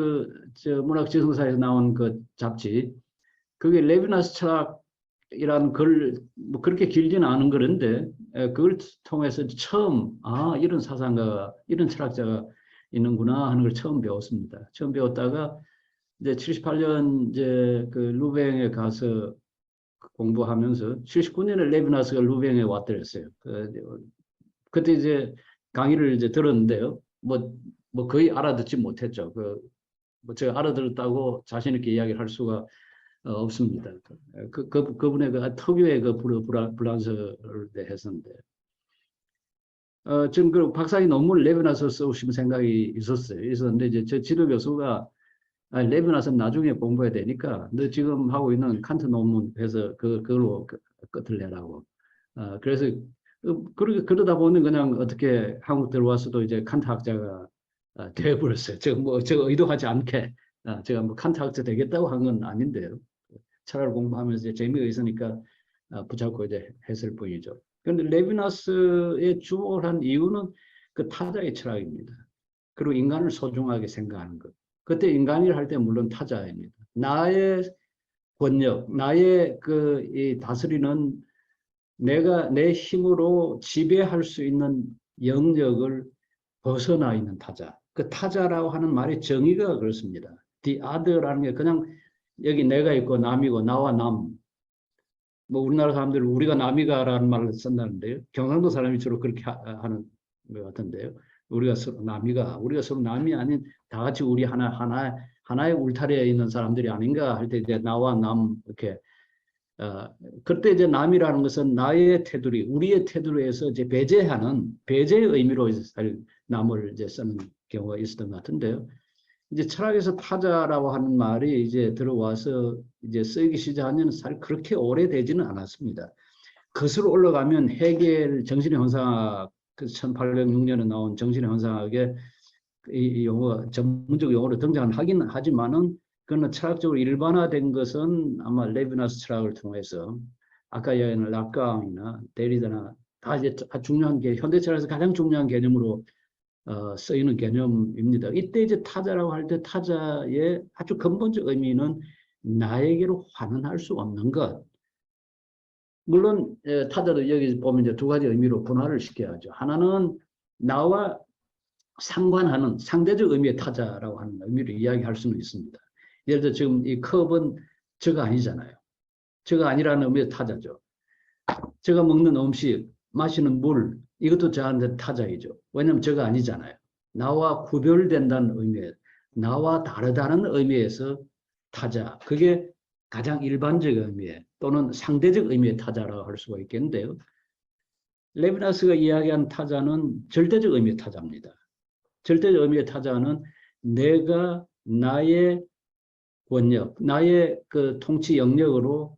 문학 지성사에서 나온 그 잡지. 그게 레비나스 철학이라는 글, 뭐 그렇게 길지는 않은 그런데, 그걸 통해서 처음, 이런 사상가, 이런 철학자가 있는구나 하는 걸 처음 배웠습니다. 처음 배웠다가, 이제 78년 이제 그 루뱅에 가서 공부하면서, 79년에 레비나스가 루뱅에 왔더랬어요. 그때 이제 강의를 이제 들었는데요. 뭐 거의 알아듣지 못했죠. 뭐 제가 알아들었다고 자신 있게 이야기를 할 수가 없습니다. 그분의 그 특유의 그 불안서를 했었는데, 지금 그 박사님 논문을 레비나스 쓰시면 생각이 있었는데 이제 저 지도 교수가 레비나스는 나중에 공부해야 되니까 너 지금 하고 있는 칸트 논문 해서 그걸로 끝을 내라고. 그래서 그러다 보면 그냥 어떻게 한국 들어와서도 이제 칸트 학자가 되어버렸어요. 제가 의도하지 않게 제가 뭐 칸트 학자 되겠다고 한 건 아닌데요. 철학을 공부하면서 이제 재미가 있으니까 붙잡고 이제 했을 뿐이죠. 그런데 레비나스에 주목을 한 이유는 그 타자의 철학입니다. 그리고 인간을 소중하게 생각하는 것. 그때 인간이라 할 때 물론 타자입니다. 나의 권력, 나의 이 다스리는 내가 내 힘으로 지배할 수 있는 영역을 벗어나 있는 타자. 그 타자라고 하는 말의 정의가 그렇습니다. The other라는 게 그냥 여기 내가 있고 남이고 나와 남. 뭐 우리나라 사람들은 우리가 남이가라는 말을 쓴다는데요. 경상도 사람이 주로 그렇게 하는 것 같은데요. 우리가 서로 남이 아닌 다 같이 우리 하나의 울타리에 있는 사람들이 아닌가 할 때 이제 나와 남 이렇게 그때 이제 남이라는 것은 나의 테두리, 우리의 테두리에서 이제 배제의 의미로 남을 이제 쓰는 경우가 있었던 것 같은데요. 이제 철학에서 타자라고 하는 말이 이제 들어와서 이제 쓰이기 시작하면 사실 그렇게 오래되지는 않았습니다. 거슬러 올라가면 헤겔 정신의 현상학, 그 1806년에 나온 정신의 현상학에 이 용어 전문적 용어로 등장하긴 하지만은 그러나 철학적으로 일반화된 것은 아마 레비나스 철학을 통해서 아까 얘기한 라깡이나 데리다나 다 이제 중요한 게 현대 철학에서 가장 중요한 개념으로 쓰이는 개념입니다. 이때 이제 타자라고 할 때 타자의 아주 근본적 의미는 나에게로 환원할 수 없는 것. 물론 타자도 여기 보면 이제 두 가지 의미로 분할을 시켜야죠. 하나는 나와 상관하는 상대적 의미의 타자라고 하는 의미를 이야기할 수는 있습니다. 예를 들어 지금 이 컵은 저가 아니잖아요. 저가 아니라는 의미의 타자죠. 제가 먹는 음식, 마시는 물, 이것도 저한테 타자이죠. 왜냐하면 저가 아니잖아요. 나와 구별된다는 의미에, 나와 다르다는 의미에서 타자. 그게 가장 일반적 의미의 또는 상대적 의미의 타자라고 할 수가 있겠는데요. 레비나스가 이야기한 타자는 절대적 의미의 타자입니다. 절대적 의미의 타자는 내가 나의 권력, 나의 그 통치 영역으로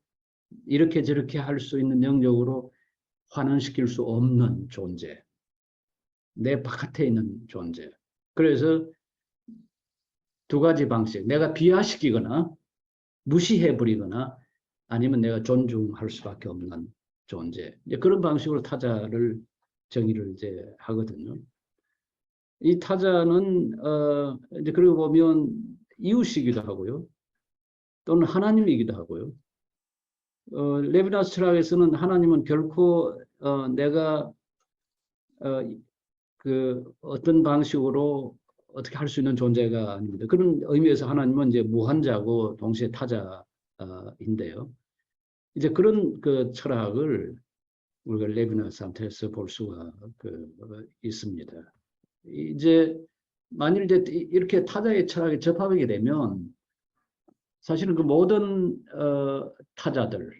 이렇게 저렇게 할 수 있는 영역으로 환원시킬 수 없는 존재. 내 바깥에 있는 존재. 그래서 두 가지 방식. 내가 비하시키거나 무시해버리거나 아니면 내가 존중할 수밖에 없는 존재. 이제 그런 방식으로 타자를 정의를 이제 하거든요. 이 타자는 이제 그러고 보면 이웃이기도 하고요. 또는 하나님이기도 하고요. 레비나스 철학에서는 하나님은 결코 내가 그 어떤 방식으로 어떻게 할 수 있는 존재가 아닙니다. 그런 의미에서 하나님은 이제 무한자고 동시에 타자인데요. 이제 그런 그 철학을 우리가 레비나스한테서 볼 수가 있습니다. 이제 만일 이제 이렇게 타자의 철학에 접하게 되면 사실은 그 모든 타자들,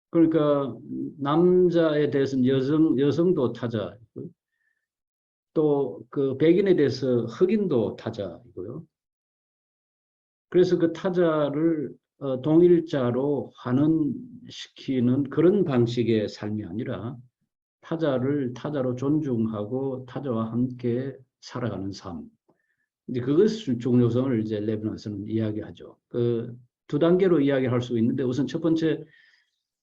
그러니까 남자에 대해서는 여성도 타자이고요. 또 그 백인에 대해서 흑인도 타자이고요. 그래서 그 타자를 동일자로 환원시키는 그런 방식의 삶이 아니라 타자를 타자로 존중하고 타자와 함께 살아가는 삶. 이제 그것의 중요성을 이제 레비나스는 이야기하죠. 그 두 단계로 이야기할 수 있는데 우선 첫 번째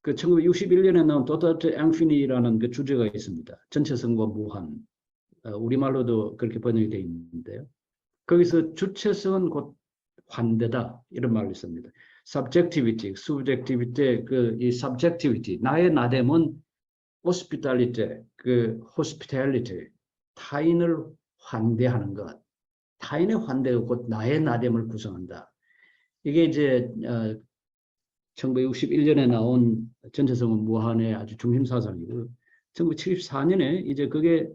그 1961년에 나온 도타트 앵피니라는 그 주제가 있습니다. 전체성과 무한. 우리말로도 그렇게 번역이 되어 있는데요. 거기서 주체성은 곧 환대다 이런 말을 씁니다. subjectivity, subjectivity, 이 subjectivity, 나의 나됨은 hospitality, hospitality, 타인을 환대하는 것. 타인의 환대가 곧 나의 나됨을 구성한다. 이게 이제 1961년에 나온 전체성은 무한의 아주 중심 사상이고 1974년에 이제 그게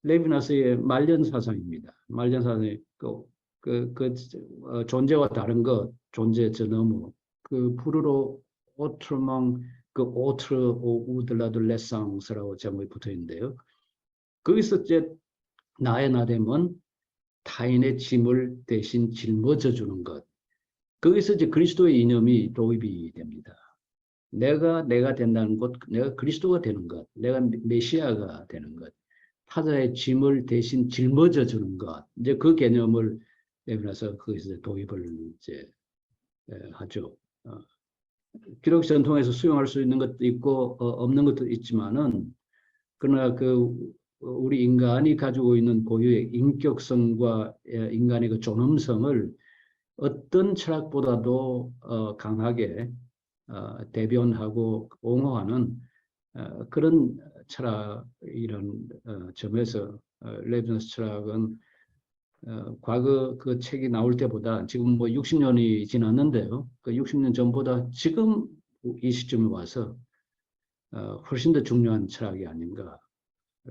레비나스의 말년 사상입니다. 말년 사상의 존재와 다른 것, 존재 저 너머, 그 프루로 오트르망 오트르 오우들라드 레상스라고 제목이 붙어 있는데요. 거기서 이제 나의 나됨은 타인의 짐을 대신 짊어져 주는 것. 거기서 이제 그리스도의 이념이 도입이 됩니다. 내가 된다는 것, 내가 그리스도가 되는 것, 내가 메시아가 되는 것, 타자의 짐을 대신 짊어져 주는 것. 이제 그 개념을 레비나스가 거기서 도입을 이제 하죠. 기록 전통에서 수용할 수 있는 것도 있고 없는 것도 있지만은 그러나 우리 인간이 가지고 있는 고유의 인격성과 인간의 그 존엄성을 어떤 철학보다도 강하게 대변하고 옹호하는 그런 철학이라는 점에서 레비나스 철학은 과거 그 책이 나올 때보다 지금 뭐 60년이 지났는데요. 그 60년 전보다 지금 이 시점에 와서 훨씬 더 중요한 철학이 아닌가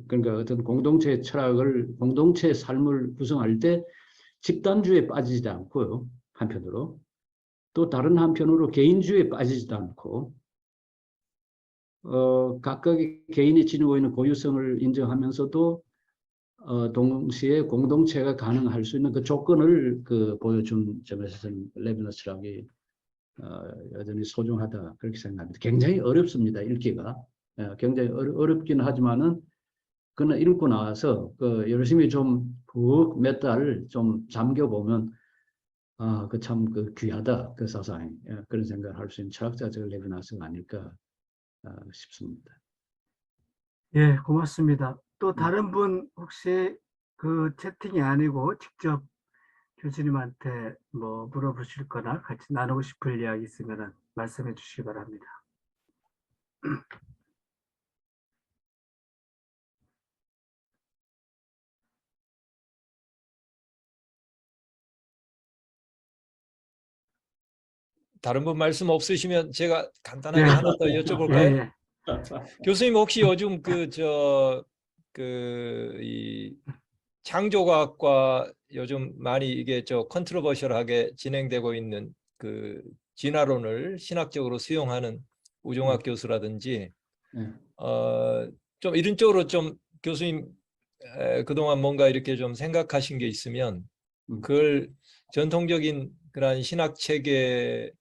그러니까 어떤 공동체 철학을, 공동체 삶을 구성할 때 집단주의에 빠지지 않고요. 한편으로. 또 다른 한편으로 개인주의에 빠지지도 않고 각각의 개인이 지니고 있는 고유성을 인정하면서도 동시에 공동체가 가능할 수 있는 그 조건을 보여준 점에서는 레비나스 철학이 여전히 소중하다 그렇게 생각합니다. 굉장히 어렵습니다. 읽기가. 굉장히 어렵긴 하지만은 그는 읽고 나와서 열심히 좀 푹 몇 달 좀 잠겨보면 그 참 귀하다 그 사상이 그런 생각을 할 수 있는 철학자적 레비나스가 아닐까 싶습니다. 예, 고맙습니다. 또 다른 분 혹시 그 채팅이 아니고 직접 교수님한테 뭐 물어보실 거나 같이 나누고 싶을 이야기 있으면 말씀해 주시기 바랍니다. 다른 분 말씀 없으시면 제가 간단하게 네. 하나 더 여쭤볼까요? 예, 예. 교수님 혹시 요즘 이 창조과학과 요즘 많이 이게 컨트로버셜하게 진행되고 있는 그 진화론을 신학적으로 수용하는 우종학 교수라든지 네. 좀 이런 쪽으로 좀 교수님 그동안 뭔가 이렇게 좀 생각하신 게 있으면 그걸 전통적인 그런 신학 체계에서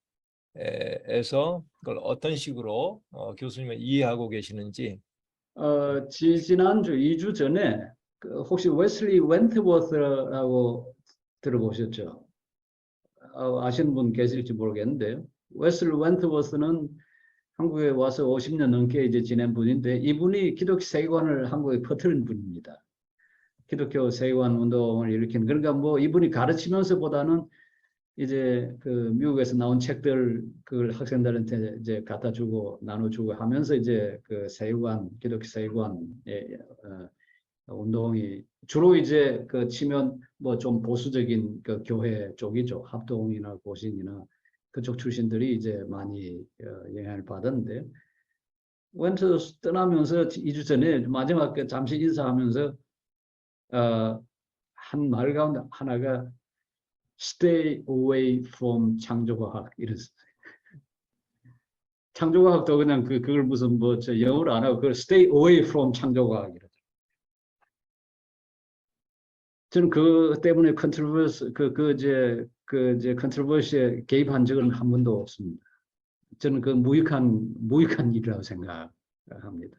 그걸 어떤 식으로 교수님은 이해하고 계시는지. 지난주 2주 전에 혹시 웨슬리 웬트워스라고 들어보셨죠? 아시는 분 계실지 모르겠는데요. 웨슬리 웬트워스는 한국에 와서 50년 넘게 이제 지낸 분인데 이분이 기독교 세계관을 한국에 퍼뜨린 분입니다. 기독교 세계관 운동을 일으킨 그러니까 뭐 이분이 가르치면서보다는 이제 미국에서 나온 책들 그걸 학생들한테 이제 갖다 주고 나눠주고 하면서 이제 세계관 기독교 세계관의 운동이 주로 이제 치면 뭐 좀 보수적인 교회 쪽이죠. 합동이나 고신이나 그쪽 출신들이 이제 많이 영향을 받았는데 웬트 떠나면서 2주 전에 마지막 잠시 인사하면서 한 말 가운데 하나가 Stay away from 창조과학 이랬어요. 창조과학도 그냥 그걸 무슨 영어로 안 하고 그걸 Stay away from 창조과학이라고. 저는 그 때문에 컨트로버시에 개입한 적은 한 번도 없습니다. 저는 무익한 일이라고 생각합니다.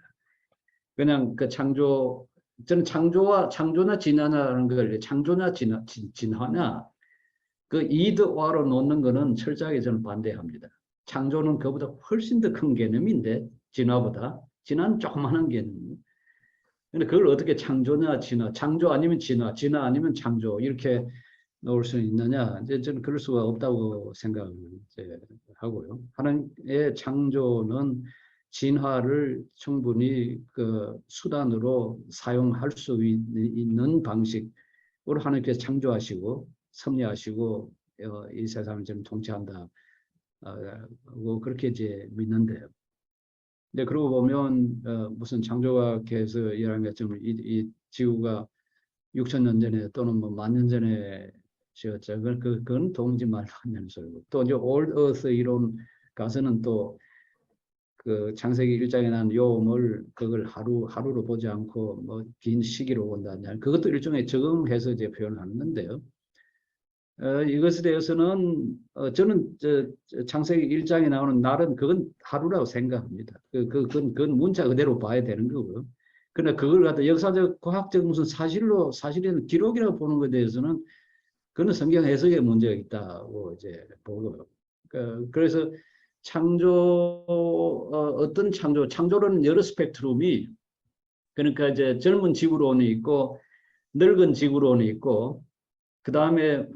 그냥 저는 창조나 진화라는 걸 창조나 진화나 이드화로 놓는 거는 철저하게 저는 반대합니다. 창조는 그보다 훨씬 더 큰 개념인데 진화보다 진화는 조그마한 개념이에요. 근데 그걸 어떻게 창조냐 창조 아니면 진화 아니면 창조 이렇게 놓을 수 있느냐 이제 저는 그럴 수가 없다고 생각을 하고요. 하나님의 창조는 진화를 충분히 수단으로 사용할 수 있는 방식으로 하나님께서 창조하시고 섭리하시고 이 세상을 좀 통치한다. 그렇게 이제 믿는데요. 근데 그러고 보면 무슨 창조학에서 이야기한 것처럼 이 지구가 6,000년 전에 또는 뭐 10,000년 전에 지었죠. 그건 동지 말도 안 되는 소리고. 또 이제 Old Earth 이론 가서는 또 창세기 1장에 난 요음을 그걸 하루로 보지 않고 뭐 긴 시기로 본다. 그것도 일종의 적응해서 이제 표현을 하는데요. 이것에 대해서는 저는 창세기 1장에 나오는 날은 그건 하루라고 생각합니다. 그건 문자 그대로 봐야 되는 거고요. 그러나 그걸 갖다 역사적 과학적 무슨 사실에는 기록이라고 보는 것에 대해서는 그건 성경 해석에 문제가 있다고 이제 보고요. 그래서 어떤 창조로는 여러 스펙트럼이 그러니까 이제 젊은 지구론이 있고 늙은 지구론이 있고 그 다음에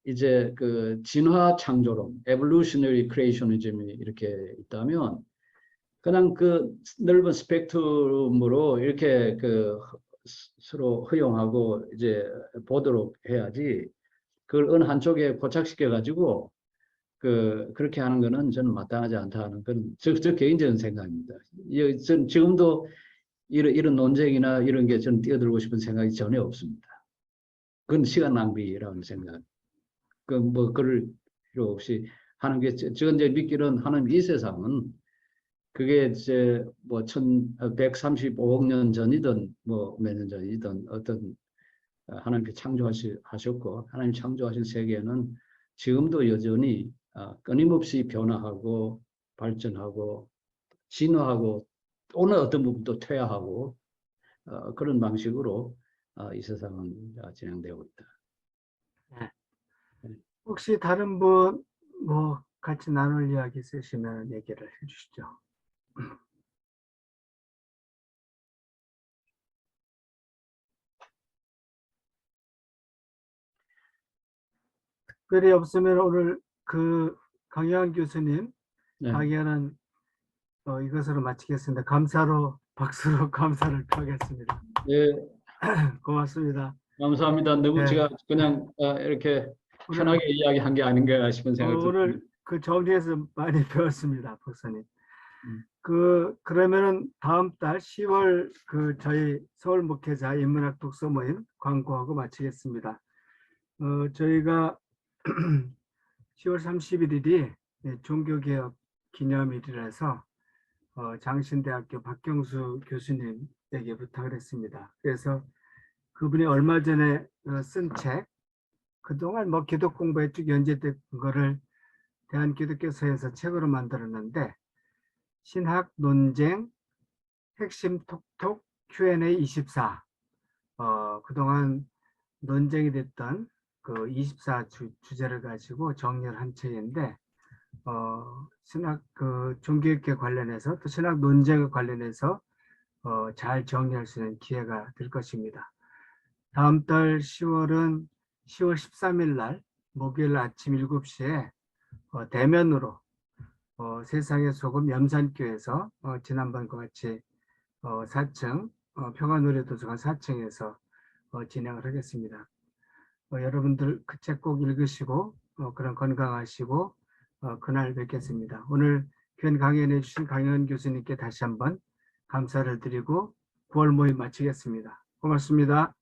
이제 진화 창조론, evolutionary creationism이 이렇게 있다면 그냥 넓은 스펙트럼으로 이렇게 서로 허용하고 이제 보도록 해야지 그걸 어느 한쪽에 고착시켜 가지고 그렇게 하는 거는 저는 마땅하지 않다는 건 저 개인적인 생각입니다. 전 지금도 이런 논쟁이나 이런 게 저는 뛰어들고 싶은 생각이 전혀 없습니다. 그건 시간 낭비라는 생각. 그 뭐 그럴 필요 없이 하는 게 저 이제 믿기는 하는 이 세상은 그게 이제 뭐 1135억 년 전이든 뭐 몇 년 전이든 어떤 하나님께 창조하셨고 하나님 창조하신 세계는 지금도 여전히 끊임없이 변화하고 발전하고 진화하고 또는 어떤 부분도 퇴화하고 그런 방식으로 이 세상은 진행되고 있다. 혹시 다른 분 뭐 같이 나눌 이야기 있으시면 얘기를 해주시죠. 특별히 없으면 오늘 그 강영환 교수님 네. 강연은 이것으로 마치겠습니다. 감사로 박수로 감사를 표하겠습니다. 네, 고맙습니다. 감사합니다. 너무 네. 제가 그냥 이렇게 오늘, 편하게 이야기한 게 아닌가 싶은 생각이 오늘 듭니다. 그 정리해서 많이 배웠습니다, 박사님. 음. 그러면은 다음 달 10월 그 저희 서울 목회자 인문학 독서 모임 광고하고 마치겠습니다. 저희가 10월 31일이 종교개혁 기념일이라서 장신대학교 박경수 교수님에게 부탁을 했습니다. 그래서 그분이 얼마 전에 쓴 책, 그동안 뭐 기독 공부에 쭉 연재된 거를 대한기독교서에서 책으로 만들었는데 신학 논쟁 핵심 톡톡 Q&A 24 그동안 논쟁이 됐던 그 24 주제를 가지고 정리를 한 책인데 신학 그 종교학에 관련해서 또 신학 논쟁에 관련해서 잘 정리할 수 있는 기회가 될 것입니다. 다음 달 10월은 10월 13일 날 목요일 아침 7시에 대면으로 세상의 소금 염산교에서 지난번과 같이 4층 평화노래도서관 4층에서 진행을 하겠습니다. 여러분들 그 책 꼭 읽으시고 그런 건강하시고 그날 뵙겠습니다. 오늘 귀한 강연해 주신 강현 교수님께 다시 한번 감사를 드리고 9월 모임 마치겠습니다. 고맙습니다.